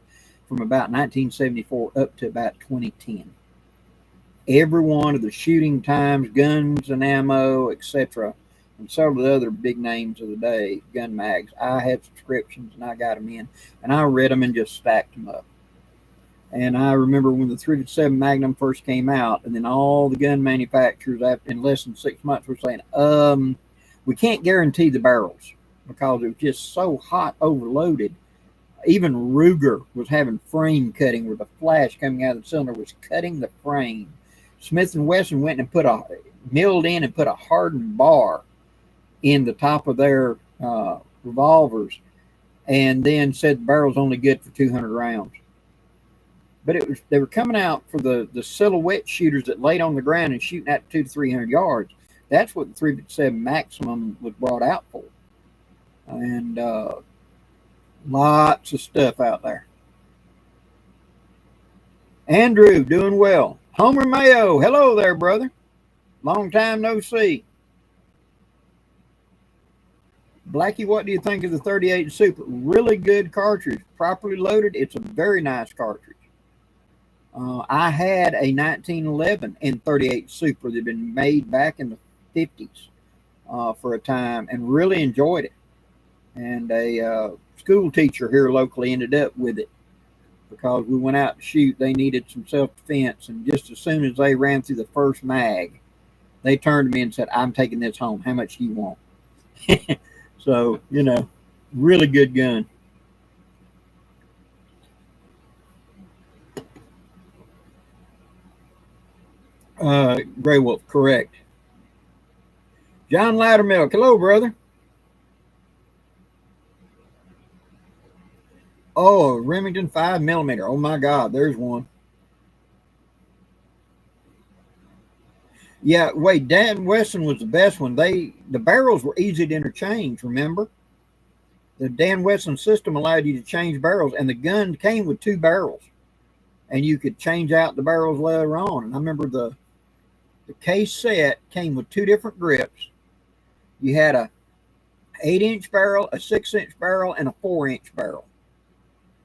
from about 1974 up to about 2010. Every one of the shooting times, guns and ammo, etc., and several of the other big names of the day, gun mags. I had subscriptions and I got them in, and I read them and just stacked them up. And I remember when the .357 Magnum first came out, and then all the gun manufacturers, in less than 6 months, were saying, we can't guarantee the barrels because it was just so hot overloaded. Even Ruger was having frame cutting where the flash coming out of the cylinder was cutting the frame. Smith & Wesson went and milled in and put a hardened bar in the top of their revolvers, and then said the barrel's only good for 200 rounds. But they were coming out for the silhouette shooters that laid on the ground and shooting at 200 to 300 yards. That's what the .357 Maximum was brought out for. And lots of stuff out there. Andrew, doing well. Homer Mayo, hello there, brother. Long time no see. Blackie, what do you think of the 38 Super? Really good cartridge. Properly loaded, it's a very nice cartridge. I had a 1911 and 38 Super that had been made back in the 50s for a time and really enjoyed it. And a school teacher here locally ended up with it because we went out to shoot. They needed some self-defense, and just as soon as they ran through the first mag, they turned to me and said, I'm taking this home. How much do you want? So, really good gun. Gray Wolf, correct. John Loudermilk, hello, brother. Oh, Remington 5mm. Oh my God, there's one. Yeah, wait, Dan Wesson was the best one. The barrels were easy to interchange, remember? The Dan Wesson system allowed you to change barrels, and the gun came with 2 barrels. And you could change out the barrels later on. And I remember the case set came with 2 different grips. You had a 8-inch barrel, a 6-inch barrel, and a 4-inch barrel.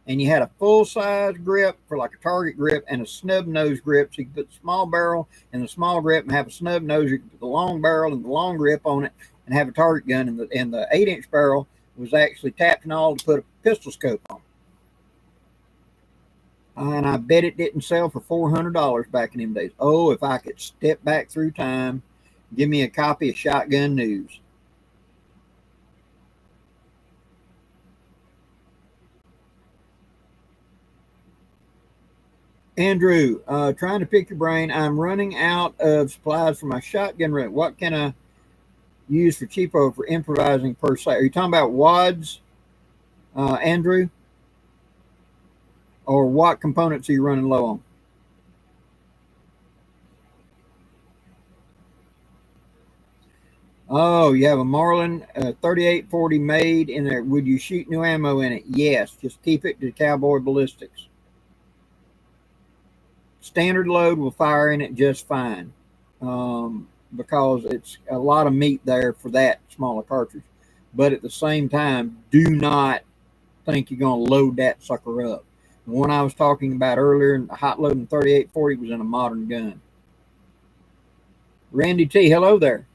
And you had a full-size grip for like a target grip and a snub nose grip. So you could put the small barrel in the small grip and have a snub nose. You could put the long barrel and the long grip on it and have a target gun. And the 8-inch barrel was actually tapped and all to put a pistol scope on. And I bet it didn't sell for $400 back in them days. Oh, if I could step back through time, give me a copy of Shotgun News. Andrew, trying to pick your brain. I'm running out of supplies for my shotgun run. What can I use for cheapo for improvising per se? Are you talking about wads, Andrew? Or what components are you running low on? Oh, you have a Marlin 3840 made in there. Would you shoot new ammo in it? Yes. Just keep it to cowboy ballistics. Standard load will fire in it just fine. because it's a lot of meat there for that smaller cartridge. But at the same time, do not think you're going to load that sucker up. The one I was talking about earlier, the hot loading 3840, was in a modern gun. Randy T, hello there.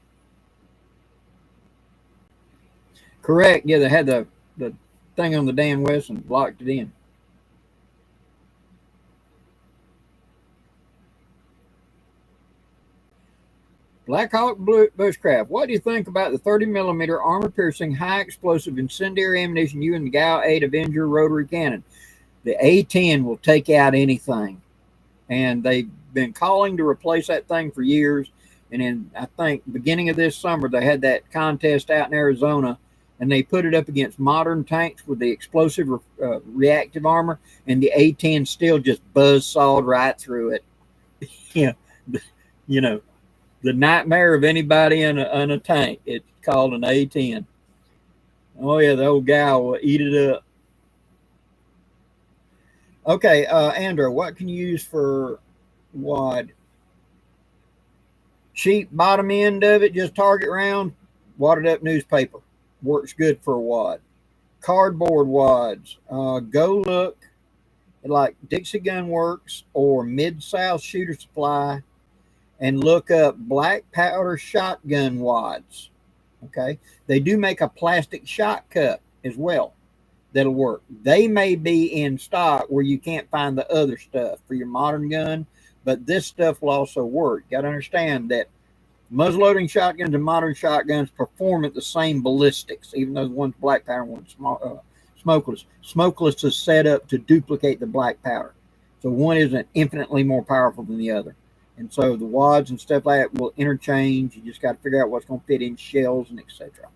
Correct. Yeah, they had the thing on the Dan Wesson, locked it in. Black Hawk Bushcraft, what do you think about the 30 millimeter armor piercing, high explosive incendiary ammunition using the Gal 8 Avenger rotary cannon? The A10 will take out anything. And they've been calling to replace that thing for years. And in, I think, beginning of this summer, they had that contest out in Arizona, and they put it up against modern tanks with the explosive reactive armor, and the A10 still just buzzsawed right through it. Yeah, you know, the nightmare of anybody in a tank. It's called an A10. Oh yeah, the old gal will eat it up. Okay, Andrew, what can you use for wad? Cheap bottom end of it, just target round, wadded up newspaper. Works good for a wad. Cardboard wads. Go look at like Dixie Gun Works or Mid-South Shooter Supply and look up black powder shotgun wads. Okay, they do make a plastic shot cup as well that'll work. They may be in stock where you can't find the other stuff for your modern gun, but this stuff will also work. You got to understand that muzzleloading shotguns and modern shotguns perform at the same ballistics, even though one's black powder and one's smokeless. Smokeless is set up to duplicate the black powder, so one isn't infinitely more powerful than the other. And so the wads and stuff like that will interchange. You just got to figure out what's going to fit in shells and etc.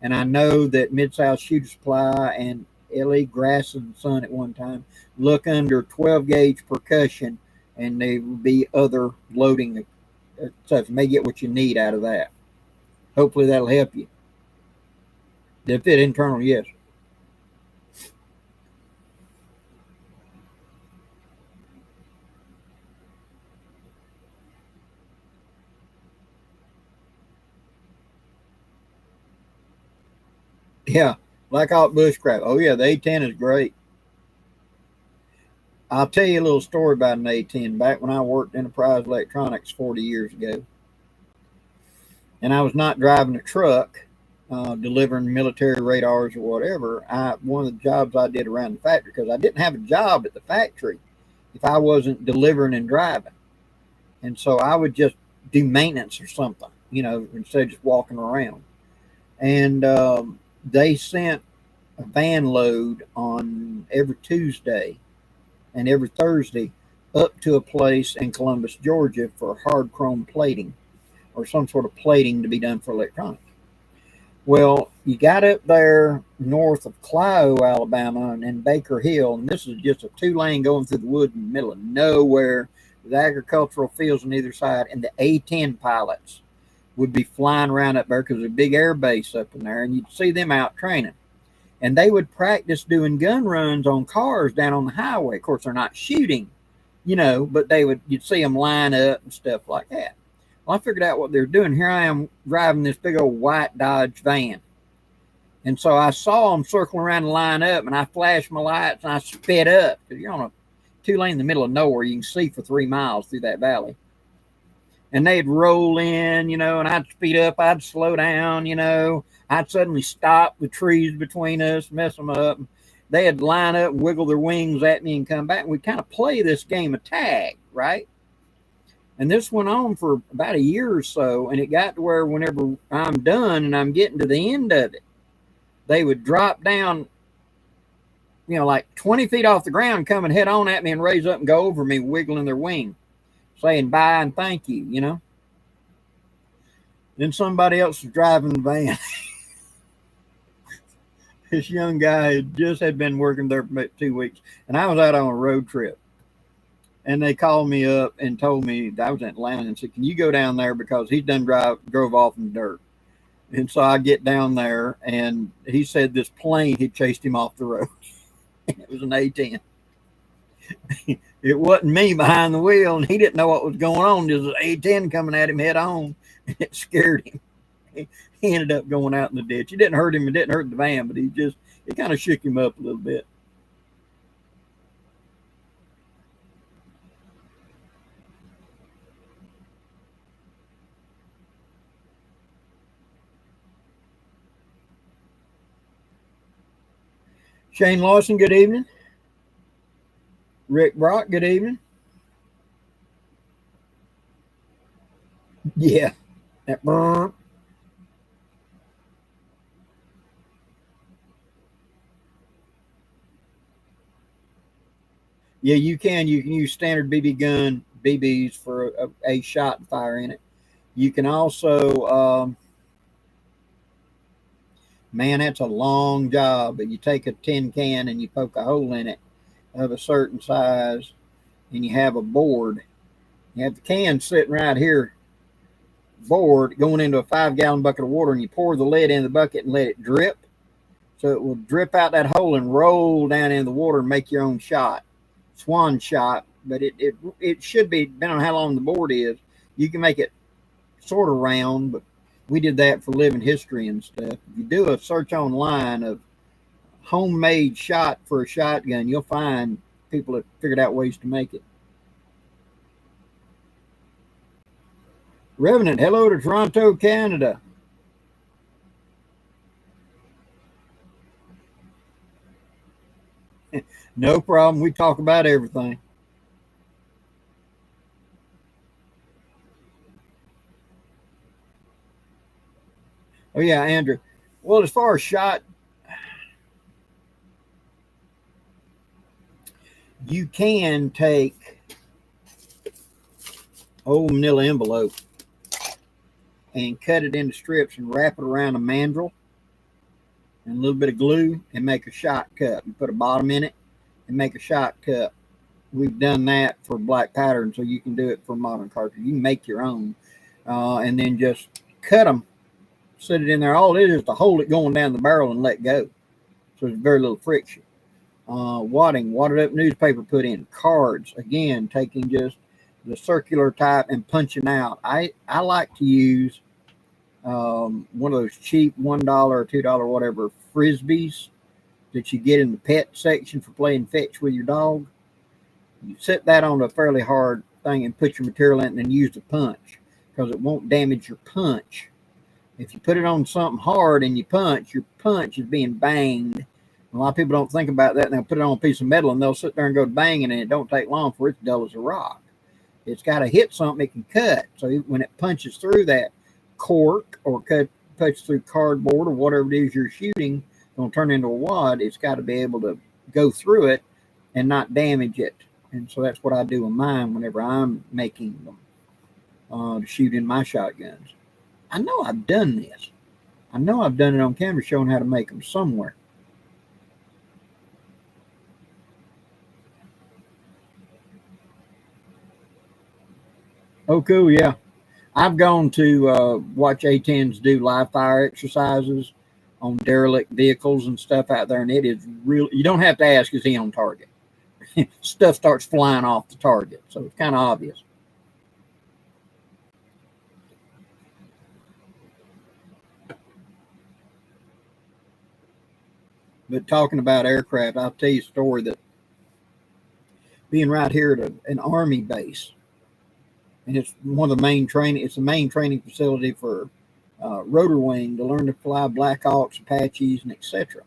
And I know that Mid-South Shooter Supply and LE Grass and Sun at one time look under 12 gauge percussion, and there will be other loading stuff. You may get what you need out of that. Hopefully that'll help you. They fit internal, yes. Yeah, Black Hawk Bushcraft. Oh yeah, the A10 is great. I'll tell you a little story about an A10. Back when I worked Enterprise Electronics 40 years ago, and I was not driving a truck, delivering military radars or whatever. One of the jobs I did around the factory, because I didn't have a job at the factory if I wasn't delivering and driving, and so I would just do maintenance or something, instead of just walking around. And they sent a van load on every Tuesday and every Thursday up to a place in Columbus, Georgia for hard chrome plating or some sort of plating to be done for electronics. Well, you got up there north of Clio, Alabama, and Baker Hill, and this is just a 2-lane going through the woods in the middle of nowhere with agricultural fields on either side, and the A-10 pilots would be flying around up there because there's a big air base up in there, and you'd see them out training. And they would practice doing gun runs on cars down on the highway. Of course, they're not shooting, but you'd see them line up and stuff like that. Well, I figured out what they're doing. Here I am driving this big old white Dodge van. And so I saw them circling around and line up, and I flashed my lights and I sped up because you're on a 2-lane in the middle of nowhere. You can see for 3 miles through that valley. And they'd roll in, and I'd speed up, I'd slow down, I'd suddenly stop the trees between us, mess them up. They'd line up, wiggle their wings at me and come back. And we'd kind of play this game of tag, right? And this went on for about a year or so. And it got to where whenever I'm done and I'm getting to the end of it, they would drop down, like 20 feet off the ground, come and head on at me and raise up and go over me, wiggling their wing, saying bye and thank you, Then somebody else was driving the van. This young guy had been working there for about 2 weeks, and I was out on a road trip. And they called me up and told me, I was in Atlanta, and said, can you go down there because he's done drove off in the dirt. And so I get down there, and he said this plane had chased him off the road. It was an A-10. It wasn't me behind the wheel, and he didn't know what was going on. There was an A10 coming at him head on, and it scared him. He ended up going out in the ditch. It didn't hurt him. It didn't hurt the van, but it kind of shook him up a little bit. Shane Lawson, good evening. Rick Brock, good evening. Yeah, that burn. Yeah, you can. You can use standard BB gun BBs for a shot and fire in it. You can also, man, that's a long job. But you take a tin can and you poke a hole in it of a certain size, and you have a board. You have the can sitting right here, board going into a 5-gallon bucket of water, and you pour the lead in the bucket and let it drip. So it will drip out that hole and roll down in the water and make your own shot. Swan shot, but it should be, depending on how long the board is, you can make it sort of round, but we did that for living history and stuff. If you do a search online of homemade shot for a shotgun, you'll find people that figured out ways to make it. Revenant, hello to Toronto, Canada. No problem. We talk about everything. Oh, yeah, Andrew. Well, as far as shot, you can take old manila envelope and cut it into strips and wrap it around a mandrel and a little bit of glue and make a shot cup. You put a bottom in it and make a shot cup. We've done that for black pattern, so you can do it for modern cartridge. You can make your own, and then just cut them, set it in there. All it is to hold it going down the barrel and let go. So there's very little friction. Wadding, wadded up newspaper put in. Cards, again, taking just the circular type and punching out. I like to use one of those cheap $1 or $2 whatever frisbees that you get in the pet section for playing fetch with your dog. You set that on a fairly hard thing and put your material in it and then use the punch, because it won't damage your punch. If you put it on something hard and you punch, your punch is being banged. A lot of people don't think about that, and they'll put it on a piece of metal and they'll sit there and go banging, and it don't take long for it's dull as a rock. It's got to hit something it can cut. So when it punches through that cork or punches through cardboard or whatever it is you're shooting, it's going to turn into a wad. It's got to be able to go through it and not damage it. And so that's what I do with mine whenever I'm making them to shoot in my shotguns. I know I've done this. I know I've done it on camera showing how to make them somewhere. Oh, cool, yeah. I've gone to watch A10s do live fire exercises on derelict vehicles and stuff out there, and it is real. You don't have to ask, is he on target? Stuff starts flying off the target, so it's kind of obvious. But talking about aircraft, I'll tell you a story that being right here at an Army base, and it's one of the main training. It's the main training facility for rotor wing to learn to fly Black Hawks, Apaches, and etc.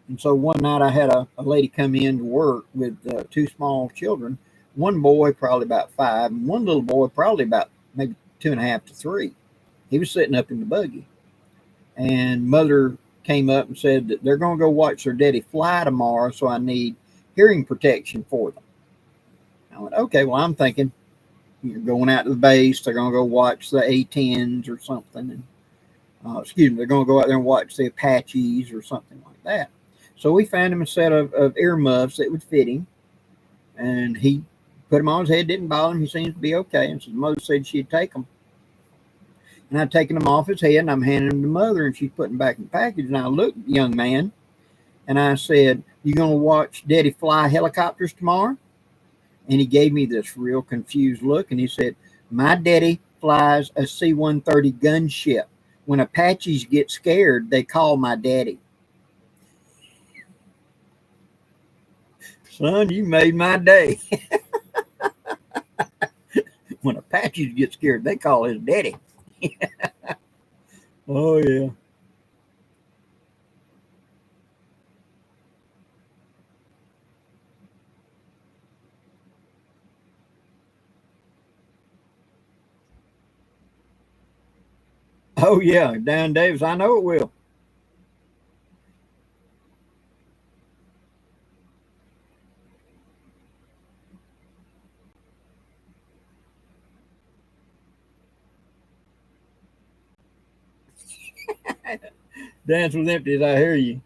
And so one night I had a lady come in to work with two small children. One boy probably about 5, and one little boy probably about maybe 2.5 to 3. He was sitting up in the buggy, and mother came up and said that they're going to go watch their daddy fly tomorrow, so I need hearing protection for them. I went, okay, well, I'm thinking you're going out to the base. They're going to go watch the A-10s or something. And, they're going to go out there and watch the Apaches or something like that. So we found him a set of earmuffs that would fit him. And he put them on his head, didn't bother him. He seems to be okay. And so his mother said she'd take them. And I'd taken them off his head, and I'm handing them to mother, and she's putting them back in the package. And I looked, young man, And I said, "You going to watch Daddy fly helicopters tomorrow?" And he gave me this real confused look, and he said, "My daddy flies a C-130 gunship. When Apaches get scared, they call my daddy." Son, you made my day. When Apaches get scared, they call his daddy. Oh, yeah. Oh, yeah. Down Davis, I know it will. Dance with empties, I hear you.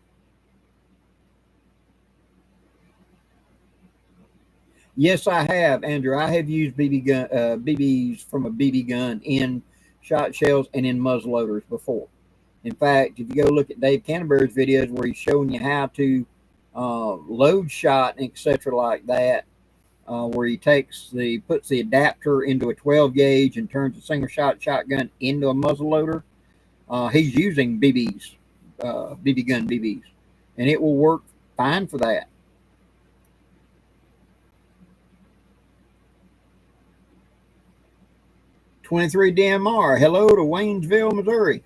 Yes, I have, Andrew. I have used BBs from a BB gun in shot shells and in muzzleloaders before. In fact, if you go look at Dave Canterbury's videos where he's showing you how to load shot and etc. like that, where he puts the adapter into a 12 gauge and turns a single shot shotgun into a muzzleloader, he's using BB gun BBs, and it will work fine for that. 23 DMR. Hello to Waynesville, Missouri.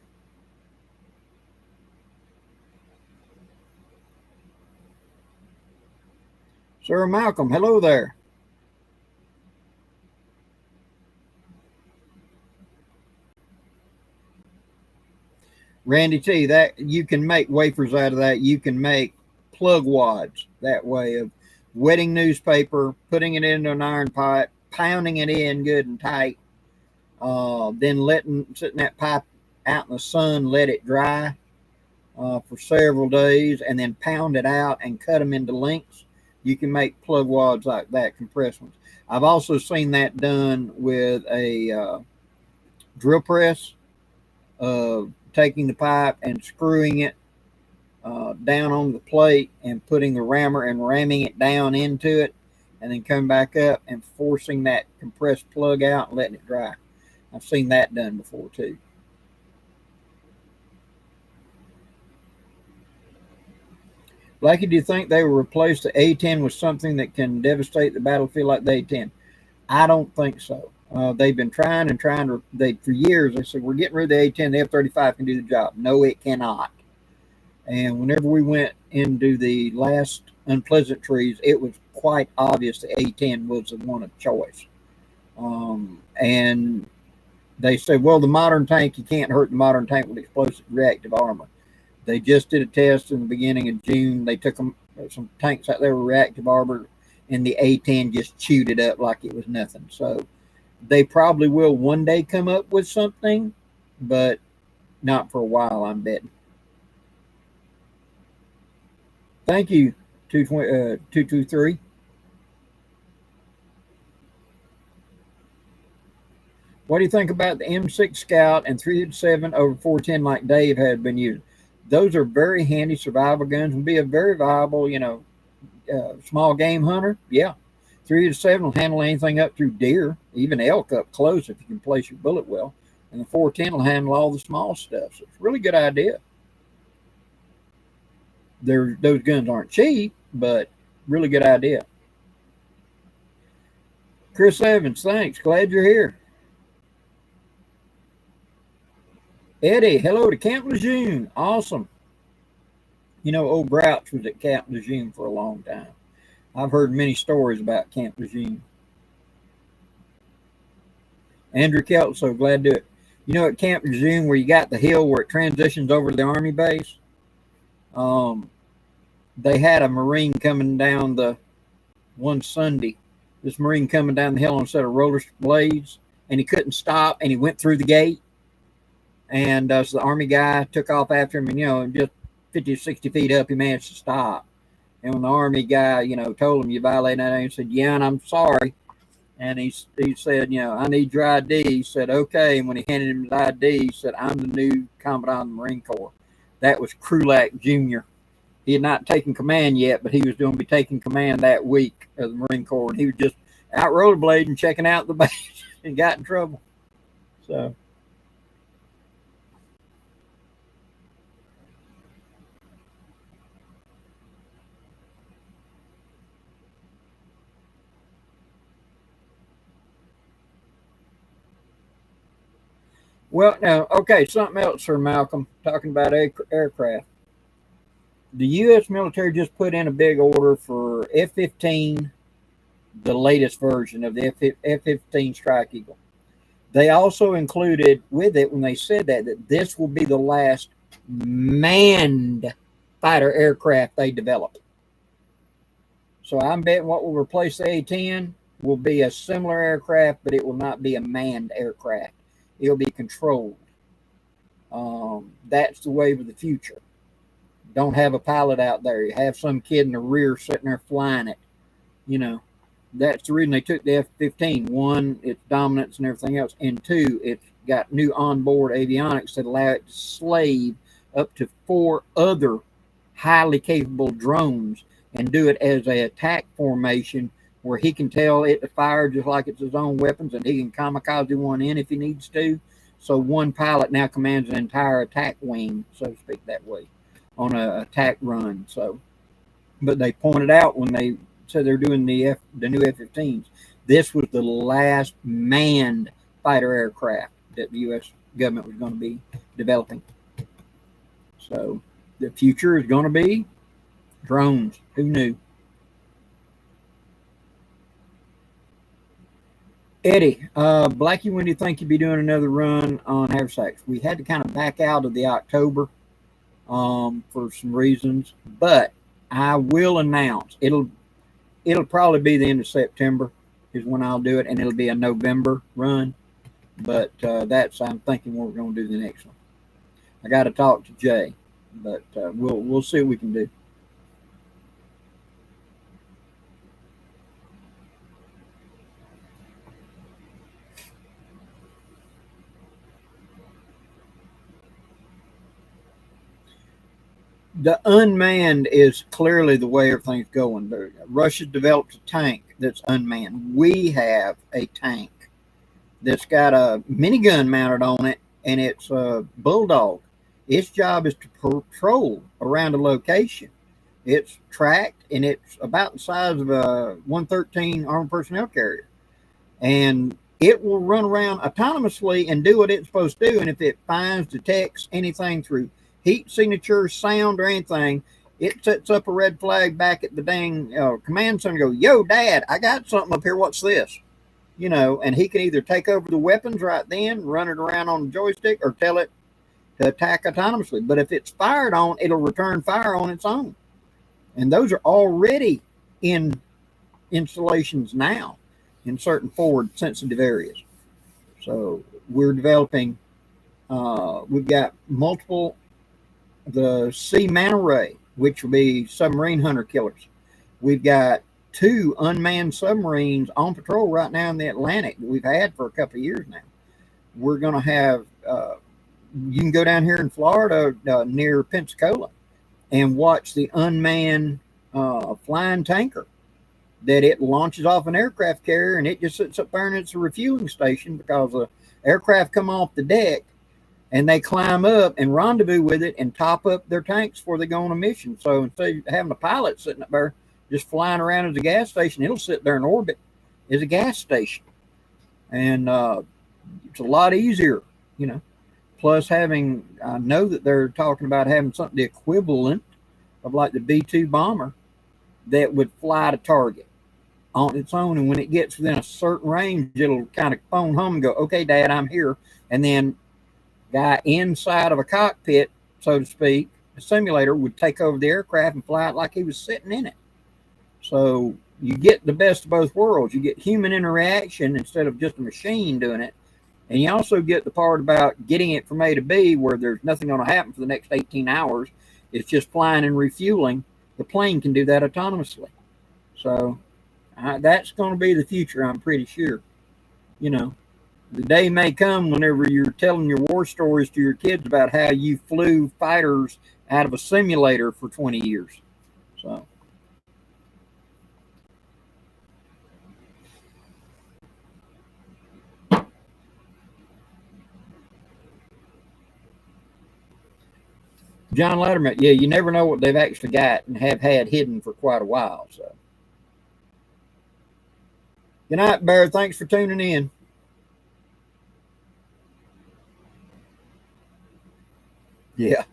Sir Malcolm, hello there. Randy T, that you can make wafers out of that. You can make plug wads that way of wetting newspaper, putting it into an iron pipe, pounding it in good and tight, then sitting that pipe out in the sun, let it dry for several days, and then pound it out and cut them into lengths. You can make plug wads like that, compressed ones. I've also seen that done with a drill press, taking the pipe and screwing it down on the plate and putting the rammer and ramming it down into it, and then come back up and forcing that compressed plug out and letting it dry. I've seen that done before too. Blackie, do you think they will replace the A-10 with something that can devastate the battlefield like the A-10? I don't think so. They've been trying and trying to. For years they said we're getting rid of the A-10. The F-35 can do the job. No, it cannot. And whenever we went into the last unpleasantries, it was quite obvious the A-10 was the one of choice. And they said, well, the modern tank, you can't hurt the modern tank with explosive reactive armor. They just did a test in the beginning of June. They took some tanks out there with reactive armor, and the A-10 just chewed it up like it was nothing. So they probably will one day come up with something, but not for a while, I'm betting. Thank you, 223. What do you think about the M6 Scout and 307 over 410 like Dave had been using? Those are very handy survival guns and be a very viable, small game hunter. Yeah. 307 will handle anything up through deer, even elk up close if you can place your bullet well. And the 410 will handle all the small stuff. So it's a really good idea. Those guns aren't cheap, but really good idea. Chris Evans, thanks. Glad you're here. Eddie, hello to Camp Lejeune. Awesome. Old Grouch was at Camp Lejeune for a long time. I've heard many stories about Camp Lejeune. Andrew Kelso, glad to do it. At Camp Lejeune, where you got the hill where it transitions over to the Army base, they had a Marine coming down one Sunday. This Marine coming down the hill on a set of roller blades, and he couldn't stop, and he went through the gate. And so the Army guy took off after him, and just 50 or 60 feet up, he managed to stop. And when the Army guy, told him you violated that, he said, yeah, and I'm sorry. And he said, I need your ID. He said, okay. And when he handed him his ID, he said, I'm the new Commandant of the Marine Corps. That was Krulak Jr. He had not taken command yet, but he was going to be taking command that week of the Marine Corps. And he was just out rollerblading, checking out the base, and got in trouble. So. Well, now, okay, something else, Sir Malcolm, talking about aircraft. The U.S. military just put in a big order for F-15, the latest version of the F-15 Strike Eagle. They also included with it, when they said that this will be the last manned fighter aircraft they develop. So I'm betting what will replace the A-10 will be a similar aircraft, but it will not be a manned aircraft. It'll be controlled. That's the wave of the future. Don't have a pilot out there. You have some kid in the rear sitting there flying it. You know, that's the reason they took the F-15. One, its dominance and everything else. And two, it's got new onboard avionics that allow it to slave up to 4 other highly capable drones and do it as a attack formation where he can tell it to fire just like it's his own weapons, and he can kamikaze one in if he needs to. So one pilot now commands an entire attack wing, so to speak, that way on an attack run. So, but they pointed out when they said they're doing the new F-15s, this was the last manned fighter aircraft that the U.S. government was going to be developing. So the future is going to be drones. Who knew? Eddie, Blackie, when do you think you'll be doing another run on haversacks? We had to kind of back out of the October for some reasons, but I will announce it'll probably be the end of September is when I'll do it, and it'll be a November run. But I'm thinking we're going to do the next one. I got to talk to Jay, but we'll see what we can do. The unmanned is clearly the way everything's going. Russia's developed a tank that's unmanned. We have a tank that's got a minigun mounted on it, and it's a Bulldog. Its job is to patrol around a location. It's tracked, and it's about the size of a 113 armored personnel carrier. And it will run around autonomously and do what it's supposed to do. And if it finds, detects anything through heat signature, sound, or anything, it sets up a red flag back at the dang command center and go, "Yo, Dad, I got something up here. What's this?" You know, and he can either take over the weapons right then, run it around on the joystick, or tell it to attack autonomously. But if it's fired on, it'll return fire on its own. And those are already in installations now in certain forward sensitive areas. So we're developing, we've got multiple, the Sea Manta Ray, which will be submarine hunter killers. We've got 2 unmanned submarines on patrol right now in the Atlantic that we've had for a couple of years now. We're going to have, you can go down here in Florida near Pensacola and watch the unmanned flying tanker that it launches off an aircraft carrier, and it just sits up there and it's a refueling station because the aircraft come off the deck and they climb up and rendezvous with it and top up their tanks before they go on a mission. So instead of having a pilot sitting up there just flying around as a gas station, it'll sit there in orbit as a gas station. And it's a lot easier, you know. Plus having, I know that they're talking about having something the equivalent of like the B-2 bomber that would fly to target on its own. And when it gets within a certain range, it'll kind of phone home and go, "Okay, Dad, I'm here." And then guy inside of a cockpit, so to speak, a simulator, would take over the aircraft and fly it like he was sitting in it. So you get the best of both worlds. You get human interaction instead of just a machine doing it. And you also get the part about getting it from A to B where there's nothing going to happen for the next 18 hours. It's just flying and refueling. The plane can do that autonomously. So that's going to be the future, I'm pretty sure. You know, the day may come whenever you're telling your war stories to your kids about how you flew fighters out of a simulator for 20 years. So. John Letterman, yeah, you never know what they've actually got and have had hidden for quite a while. So, good night, Bear. Thanks for tuning in. Yeah.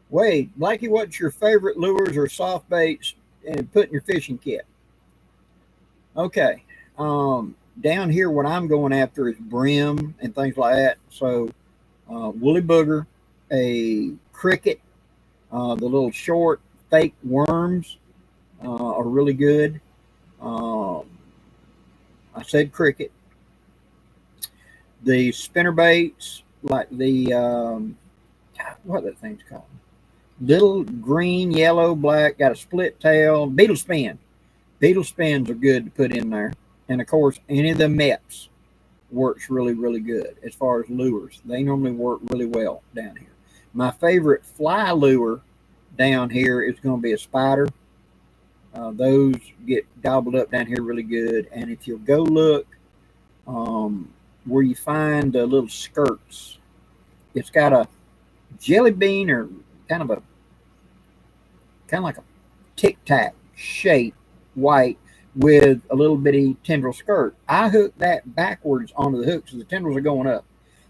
Wade, Blackie, what's your favorite lures or soft baits and put in your fishing kit? Okay. Down here, what I'm going after is brim and things like that. So, woolly booger, a cricket, the little short fake worms are really good. Um, I said cricket. The spinner baits, like the what are that thing's called? Little green, yellow, black, got a split tail. Beetle spin. Beetle spins are good to put in there. And of course, any of the MEPs works really, really good as far as lures. They normally work really well down here. My favorite fly lure down here is going to be a spider. Those get gobbled up down here really good. And if you'll go look where you find the little skirts, it's got a jelly bean or kind of like a tic tac shape, white with a little bitty tendril skirt. I hook that backwards onto the hook so the tendrils are going up,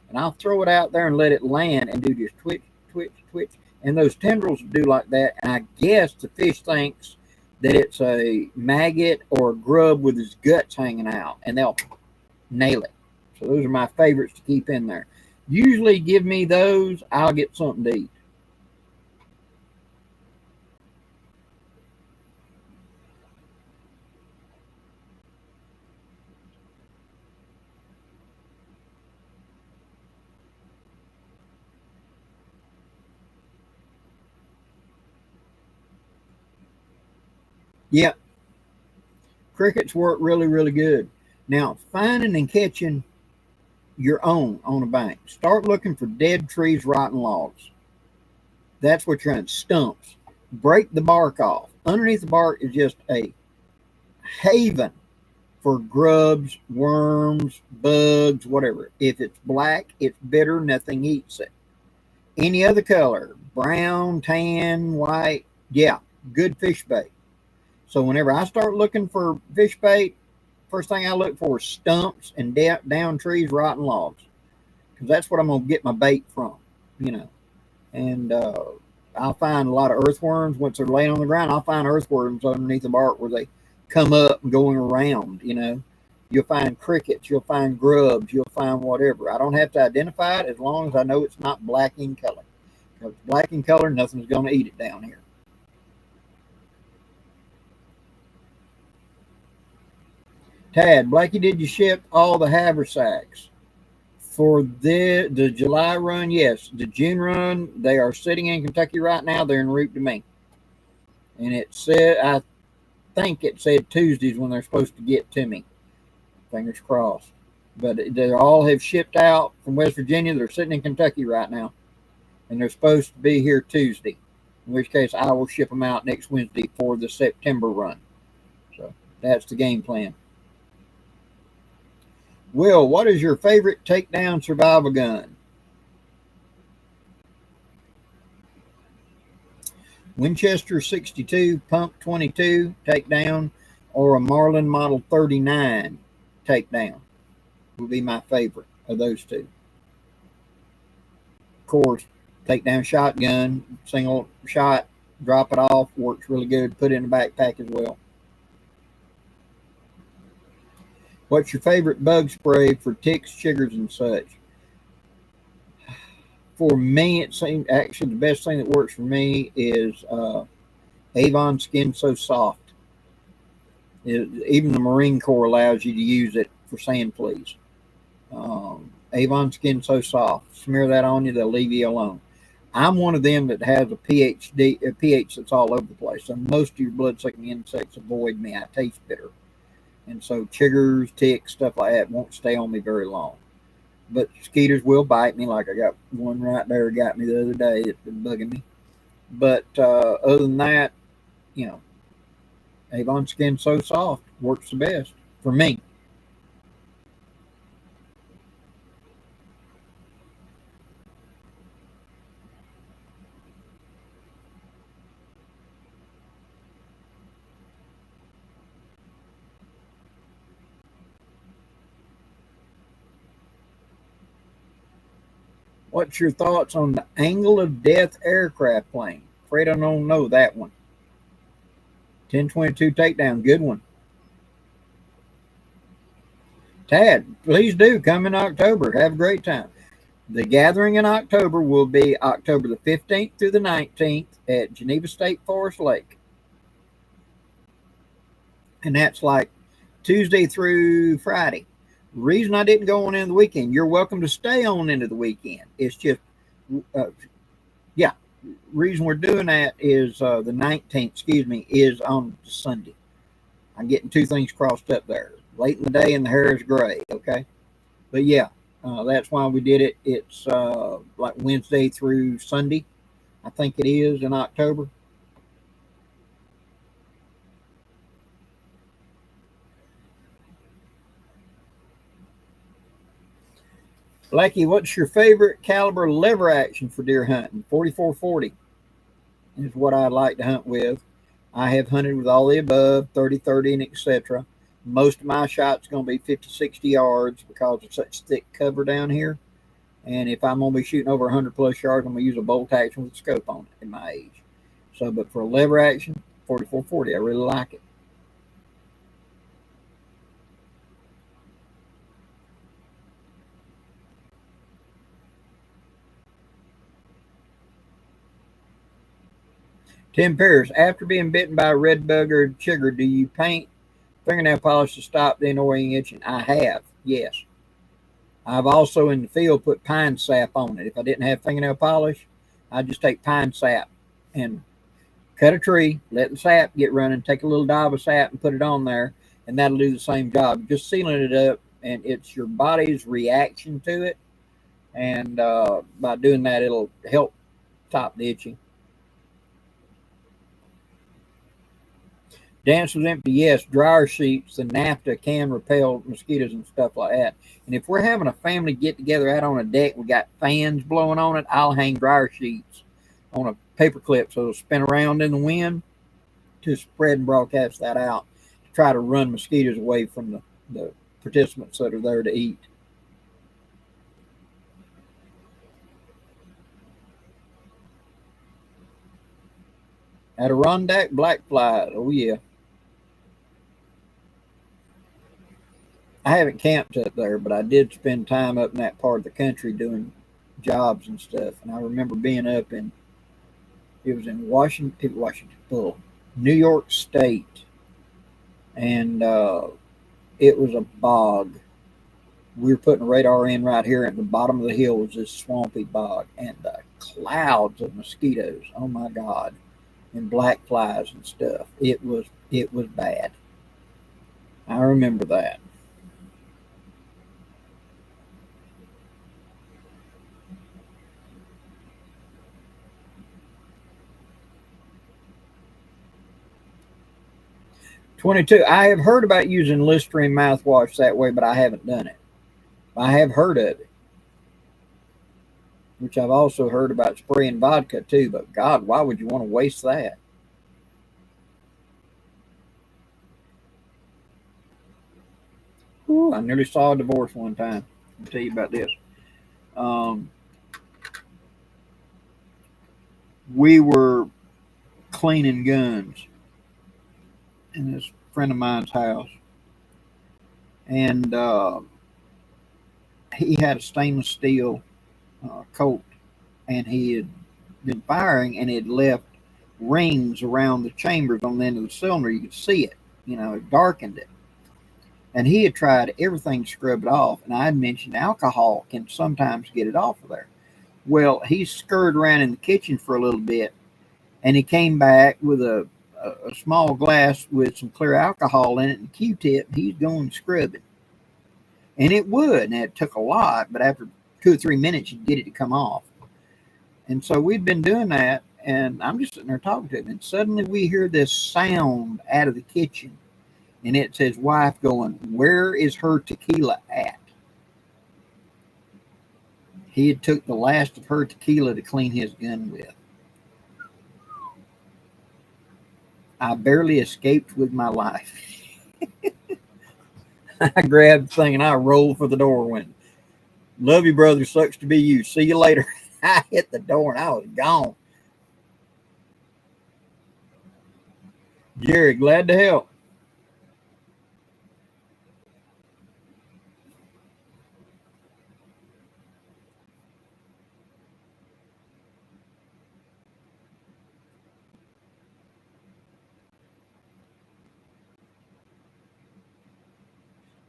and I'll throw it out there and let it land and do just twitch, twitch, twitch, and those tendrils do like that. And I guess the fish thinks that it's a maggot or a grub with his guts hanging out, and they'll nail it. So those are my favorites to keep in there. Usually give me those, I'll get something to eat. Yeah, crickets work really, really good. Now, finding and catching your own on a bank. Start looking for dead trees, rotten logs. That's what you're on. Stumps. Break the bark off. Underneath the bark is just a haven for grubs, worms, bugs, whatever. If it's black, it's bitter, nothing eats it. Any other color, brown, tan, white, yeah, good fish bait. So whenever I start looking for fish bait, first thing I look for is stumps and down trees, rotten logs, because that's what I'm going to get my bait from, you know. And I'll find a lot of earthworms once they're laying on the ground. I'll find earthworms underneath the bark where they come up and going around, you know. You'll find crickets, you'll find grubs, you'll find whatever. I don't have to identify it as long as I know it's not black in color. If it's black in color, nothing's going to eat it down here. Tad, Blackie, did you ship all the haversacks? For the July run, yes. The June run, they are sitting in Kentucky right now. They're en route to me. And it said, I think it said Tuesdays when they're supposed to get to me. Fingers crossed. But they all have shipped out from West Virginia. They're sitting in Kentucky right now. And they're supposed to be here Tuesday. In which case, I will ship them out next Wednesday for the September run. So that's the game plan. Will, what is your favorite takedown survival gun? Winchester 62, Pump 22 takedown, or a Marlin Model 39 takedown would be my favorite of those two. Of course, takedown shotgun, single shot, drop it off, works really good. Put it in a backpack as well. What's your favorite bug spray for ticks, chiggers, and such? For me, it seems actually the best thing that works for me is Avon Skin So Soft. Even the Marine Corps allows you to use it for sand fleas. Avon Skin So Soft. Smear that on you, they'll leave you alone. I'm one of them that has a pH that's all over the place. So most of your blood-sucking insects avoid me. I taste bitter. And so chiggers, ticks, stuff like that won't stay on me very long. But mosquitoes will bite me, like I got one right there got me the other day. It's been bugging me. But other than that, you know, Avon Skin So Soft works the best for me. What's your thoughts on the Angle of Death aircraft plane? Afraid I don't know that one. 1022 takedown, good one. Tad, please do come in October. Have a great time. The gathering in October will be October the 15th through the 19th at Geneva State Forest Lake. And that's like Tuesday through Friday. Reason I didn't go on into the weekend, you're welcome to stay on into the weekend. It's just, uh, yeah, reason we're doing that is the 19th, excuse me, is on Sunday. I'm getting two things crossed up there. Late in the day and the hair is gray, okay? But yeah, that's why we did it. It's like Wednesday through Sunday, I think it is in October. Blackie, what's your favorite caliber lever action for deer hunting? 4440 is what I like to hunt with. I have hunted with all the above, 30-30 and etc. Most of my shots going to be 50-60 yards because of such thick cover down here. And if I'm going to be shooting over 100 plus yards, I'm going to use a bolt action with a scope on it in my age. So, but for a lever action, 4440, I really like it. Tim Pierce, after being bitten by a red bug or chigger, do you paint fingernail polish to stop the annoying itching? I have, yes. I've also in the field put pine sap on it. If I didn't have fingernail polish, I'd just take pine sap and cut a tree, let the sap get running, take a little dab of sap and put it on there, and that'll do the same job. Just sealing it up, and it's your body's reaction to it. And by doing that, it'll help stop the itching. Dance was empty. Yes, dryer sheets and naphtha can repel mosquitoes and stuff like that. And if we're having a family get together out on a deck, we got fans blowing on it, I'll hang dryer sheets on a paper clip so it'll spin around in the wind to spread and broadcast that out to try to run mosquitoes away from the participants that are there to eat. Adirondack black flies. Oh, yeah. I haven't camped up there, but I did spend time up in that part of the country doing jobs and stuff. And I remember being up in, it was in New York State. And it was a bog. We were putting a radar in right here at the bottom of the hill was this swampy bog. And the clouds of mosquitoes, oh my God, and black flies and stuff. It was bad. I remember that. 22. I have heard about using Listerine mouthwash that way, but I haven't done it. I have heard of it, which I've also heard about spraying vodka too. But God, why would you want to waste that? Ooh, I nearly saw a divorce one time. I'll tell you about this. Um, we were cleaning guns in this friend of mine's house, and he had a stainless steel Colt, and he had been firing, and it left rings around the chambers on the end of the cylinder. You could see it, it darkened it. And he had tried everything to scrub it off, and I had mentioned alcohol can sometimes get it off of there. Well, he scurried around in the kitchen for a little bit, and he came back with a a small glass with some clear alcohol in it and a Q-tip, he's going to scrub it. And it would, and it took a lot, but after 2 or 3 minutes, you'd get it to come off. And so we'd been doing that, and I'm just sitting there talking to him, and suddenly we hear this sound out of the kitchen, and it's his wife going, "Where is her tequila at?" He had took the last of her tequila to clean his gun with. I barely escaped with my life. I grabbed the thing and I rolled for the door. Went, "Love you, brother. Sucks to be you. See you later." I hit the door and I was gone. Jerry, glad to help.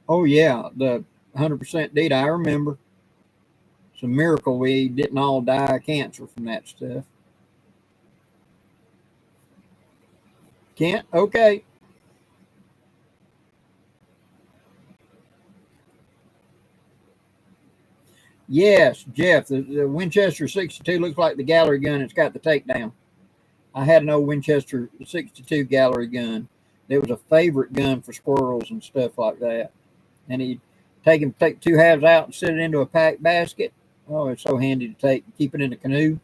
Oh yeah, the 100% data. I remember. It's a miracle we didn't all die of cancer from that stuff. Kent, okay. Yes, Jeff, the Winchester 62 looks like the gallery gun. It's got the takedown. I had an old Winchester 62 gallery gun. It was a favorite gun for squirrels and stuff like that. And he'd take 2 halves out and set it into a packed basket. Oh, it's so handy to keep it in the canoe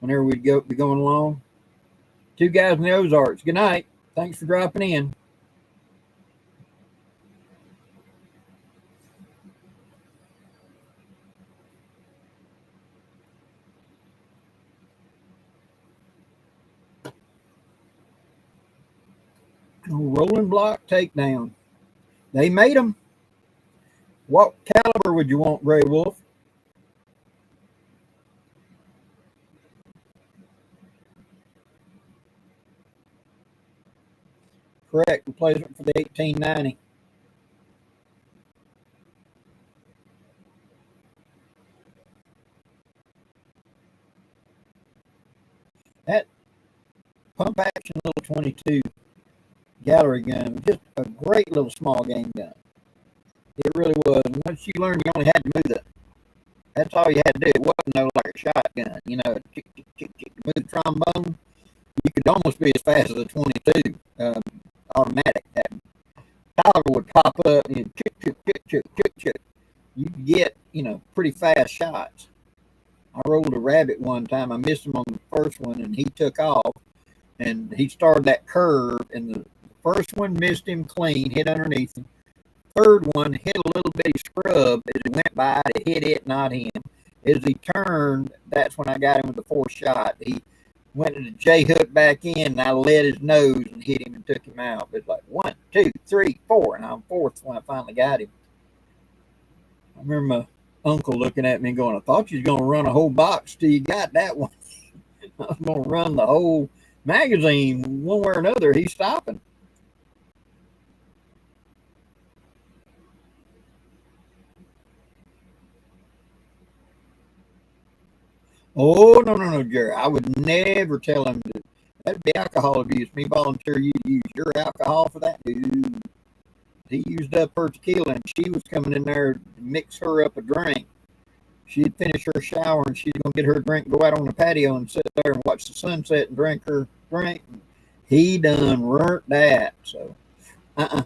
whenever we'd be going along. 2 guys in the Ozarks. Good night. Thanks for dropping in. Rolling block takedown. They made them. What caliber would you want, Gray Wolf? Correct. Replacement for the 1890. That pump action little 22 gallery gun was just a great little small game gun. It really was. And once you learned, you only had to move it. That's all you had to do. It wasn't no like a shotgun, move the trombone. You could almost be as fast as a 22 automatic. That toggle would pop up and you could get, pretty fast shots. I rolled a rabbit one time. I missed him on the first one, and he took off, and he started that curve, and the first one missed him clean, hit underneath him. Third one hit a little bitty scrub as it went by. It hit it, not him. As he turned, that's when I got him with the 4th shot. He went to the J hook back in, and I led his nose and hit him and took him out. It was like 1, 2, 3, 4, and I'm 4th when I finally got him. I remember my uncle looking at me and going, "I thought you was going to run a whole box till you got that one." I was going to run the whole magazine one way or another. He's stopping. Oh, no, Jerry. I would never tell him to. That'd be alcohol abuse. Me volunteer you to use your alcohol for that dude. He used up her tequila, and she was coming in there to mix her up a drink. She'd finish her shower, and she's going to get her drink, go out on the patio, and sit there and watch the sunset and drink her drink. He done burnt that. So, uh-uh.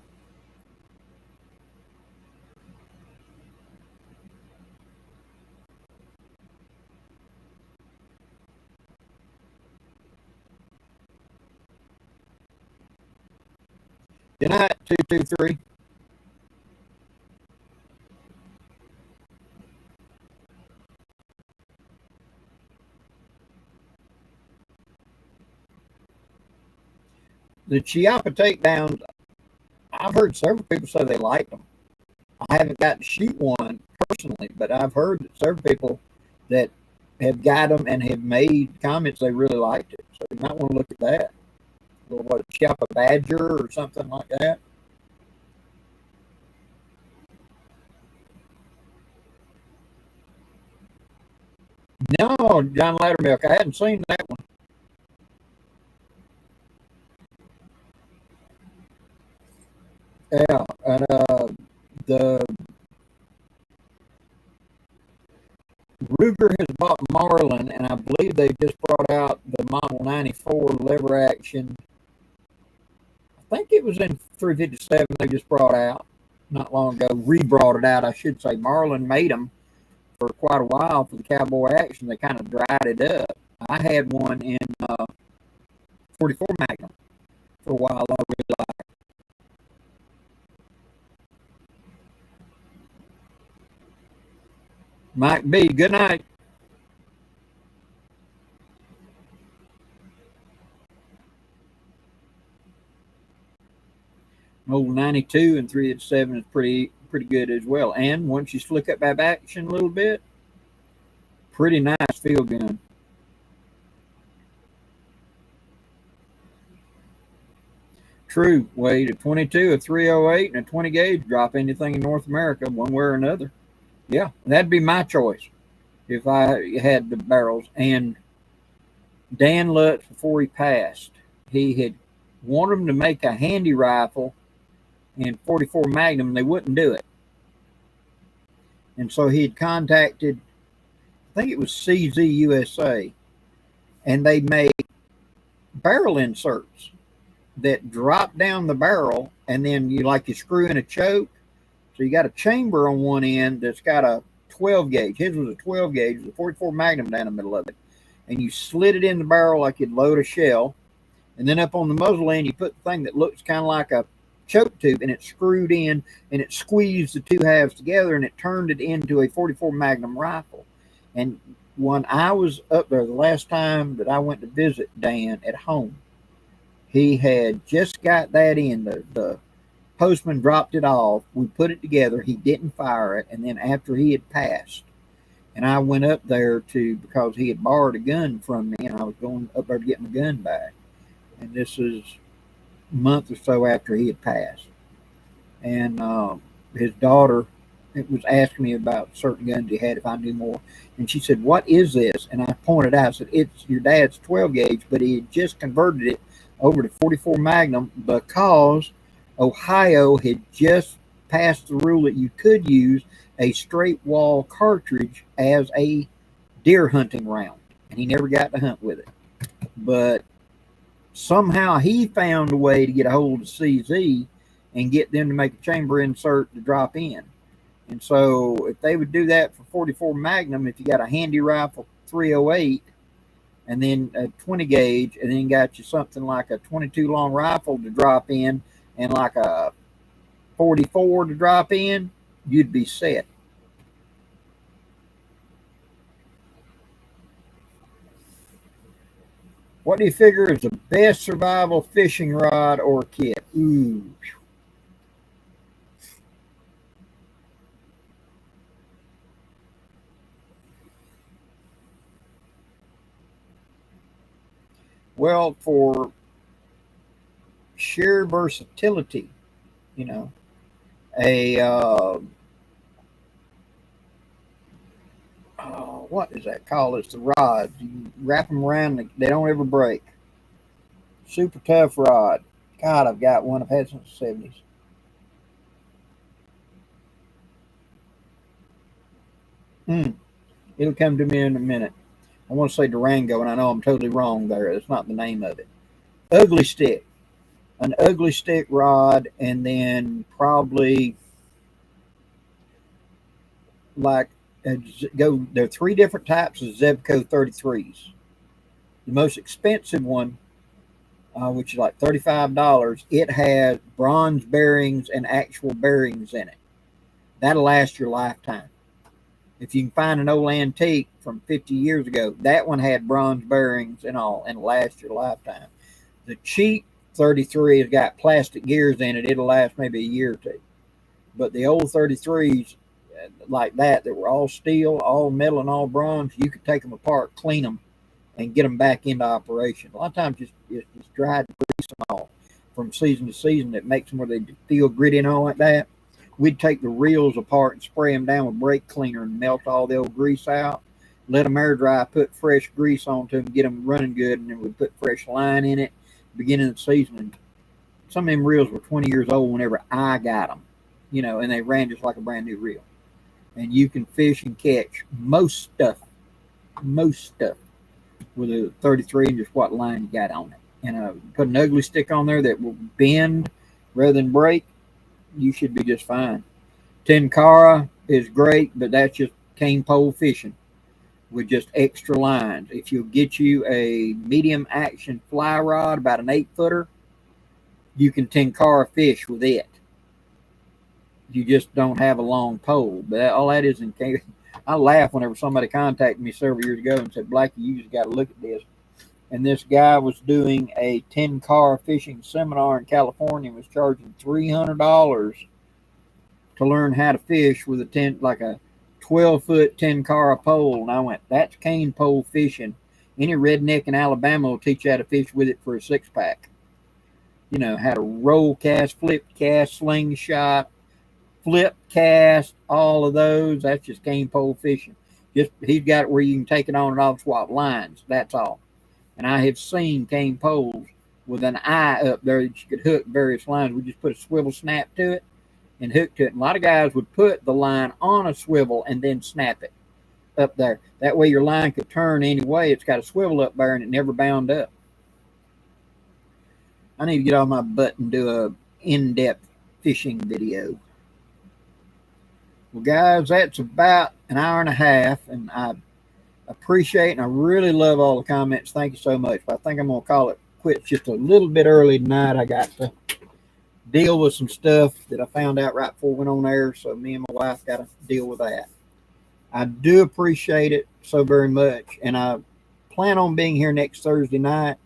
Good night, 223. The Chiappa takedowns, I've heard several people say they liked them. I haven't got to shoot one personally, but I've heard that several people that have got them and have made comments they really liked it. So you might want to look at that. Or what, a Chiappa Badger or something like that. No, John Laddermilk, I hadn't seen that one. Yeah, and the Ruger has bought Marlin, and I believe they just brought out the Model 94 lever action. I think it was in 357 they just brought out not long ago. Re-brought it out, I should say. Marlin made them for quite a while for the cowboy action. They kind of dried it up. I had one in 44 Magnum for a while. I really liked. Mike B, good night. Old 92 and 387 is pretty good as well. And once you flick up that action a little bit, pretty nice field gun. True, Wade, a 22, a 308, and a 20 gauge drop anything in North America one way or another. Yeah, that'd be my choice if I had the barrels. And Dan Lutz, before he passed, he had wanted them to make a handy rifle in 44 Magnum. They wouldn't do it. And so he had contacted, I think it was CZ USA, and they made barrel inserts that drop down the barrel, and then you screw in a choke. So you got a chamber on one end that's got a 12 gauge. His was a 12 gauge, a 44 Magnum down the middle of it. And you slid it in the barrel like you'd load a shell. And then up on the muzzle end, you put the thing that looks kind of like a choke tube, and it's screwed in, and it squeezed the two halves together, and it turned it into a 44 Magnum rifle. And when I was up there the last time that I went to visit Dan at home, he had just got that in. The postman dropped it off. We put it together. He didn't fire it. And then after he had passed, and I went up there because he had borrowed a gun from me, and I was going up there to get my gun back. And this is a month or so after he had passed. And his daughter was asking me about certain guns he had if I knew more. And she said, "What is this?" And I pointed out, I said, "It's your dad's 12 gauge, but he had just converted it over to 44 Magnum because Ohio had just passed the rule that you could use a straight wall cartridge as a deer hunting round." And he never got to hunt with it. But somehow he found a way to get a hold of CZ and get them to make a chamber insert to drop in. And so if they would do that for 44 Magnum, if you got a handy rifle 308 and then a 20 gauge, and then got you something like a 22 long rifle to drop in and like a 44 to drop in, you'd be set. What do you figure is the best survival fishing rod or kit? Ooh. Well, for sheer versatility, a what is that called? It's the rods. You wrap them around, they don't ever break. Super tough rod. God, I've got one I've had since the 70s. It'll come to me in a minute. I want to say Durango, and I know I'm totally wrong there. That's not the name of it. Ugly stick. An ugly stick rod, and then probably there are three different types of Zebco 33s. The most expensive one, which is like $35, it has bronze bearings and actual bearings in it. That'll last your lifetime. If you can find an old antique from 50 years ago, that one had bronze bearings and all, and last your lifetime. The cheap 33 has got plastic gears in it. It'll last maybe a year or two. But the old 33s like that were all steel, all metal, and all bronze, you could take them apart, clean them, and get them back into operation. A lot of times just dry grease them all from season to season. That makes them where they feel gritty and all like that. We'd take the reels apart and spray them down with brake cleaner and melt all the old grease out. Let them air dry, put fresh grease onto them, get them running good, and then we'd put fresh line in it beginning of the season. And some of them reels were 20 years old whenever I got them, you know, and they ran just like a brand new reel. And you can fish and catch most stuff with a 33 and just what line you got on it. And put an ugly stick on there that will bend rather than break, you should be just fine. Tenkara is great, but that's just cane pole fishing with just extra lines. If you'll get you a medium action fly rod, about an 8-footer, you can Tenkara fish with it. You just don't have a long pole. But all that is in cane. I laugh whenever somebody contacted me several years ago and said, Blackie, you just got to look at this. And this guy was doing a Tenkara fishing seminar in California and was charging $300 to learn how to fish with a 12-foot Tenkara pole. And I went, that's cane pole fishing. Any redneck in Alabama will teach you how to fish with it for a 6-pack. You know, how to roll cast, flip cast, slingshot, flip cast, all of those. That's just cane pole fishing. Just he's got it where you can take it on and off, swap lines. That's all. And I have seen cane poles with an eye up there that you could hook various lines. We just put a swivel snap to it and hook to it. And a lot of guys would put the line on a swivel and then snap it up there. That way your line could turn any way. It's got a swivel up there and it never bound up. I need to get on my butt and do a in-depth fishing video. Well, guys, that's about an hour and a half, and I appreciate and I really love all the comments. Thank you so much. But I think I'm going to call it quits just a little bit early tonight. I got to deal with some stuff that I found out right before I went on air, so me and my wife got to deal with that. I do appreciate it so very much, and I plan on being here next Thursday night.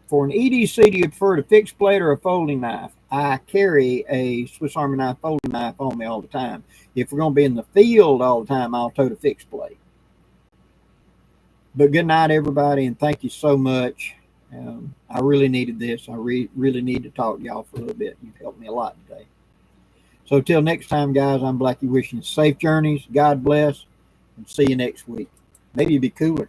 For an EDC, do you prefer a fixed blade or a folding knife? I carry a Swiss Army knife folding knife on me all the time. If we're going to be in the field all the time, I'll tote a fixed blade. But good night, everybody, and thank you so much. I really needed this. I really need to talk to y'all for a little bit. You've helped me a lot today. So till next time, guys, I'm Blackie wishing you safe journeys. God bless, and see you next week. Maybe it'll be cooler.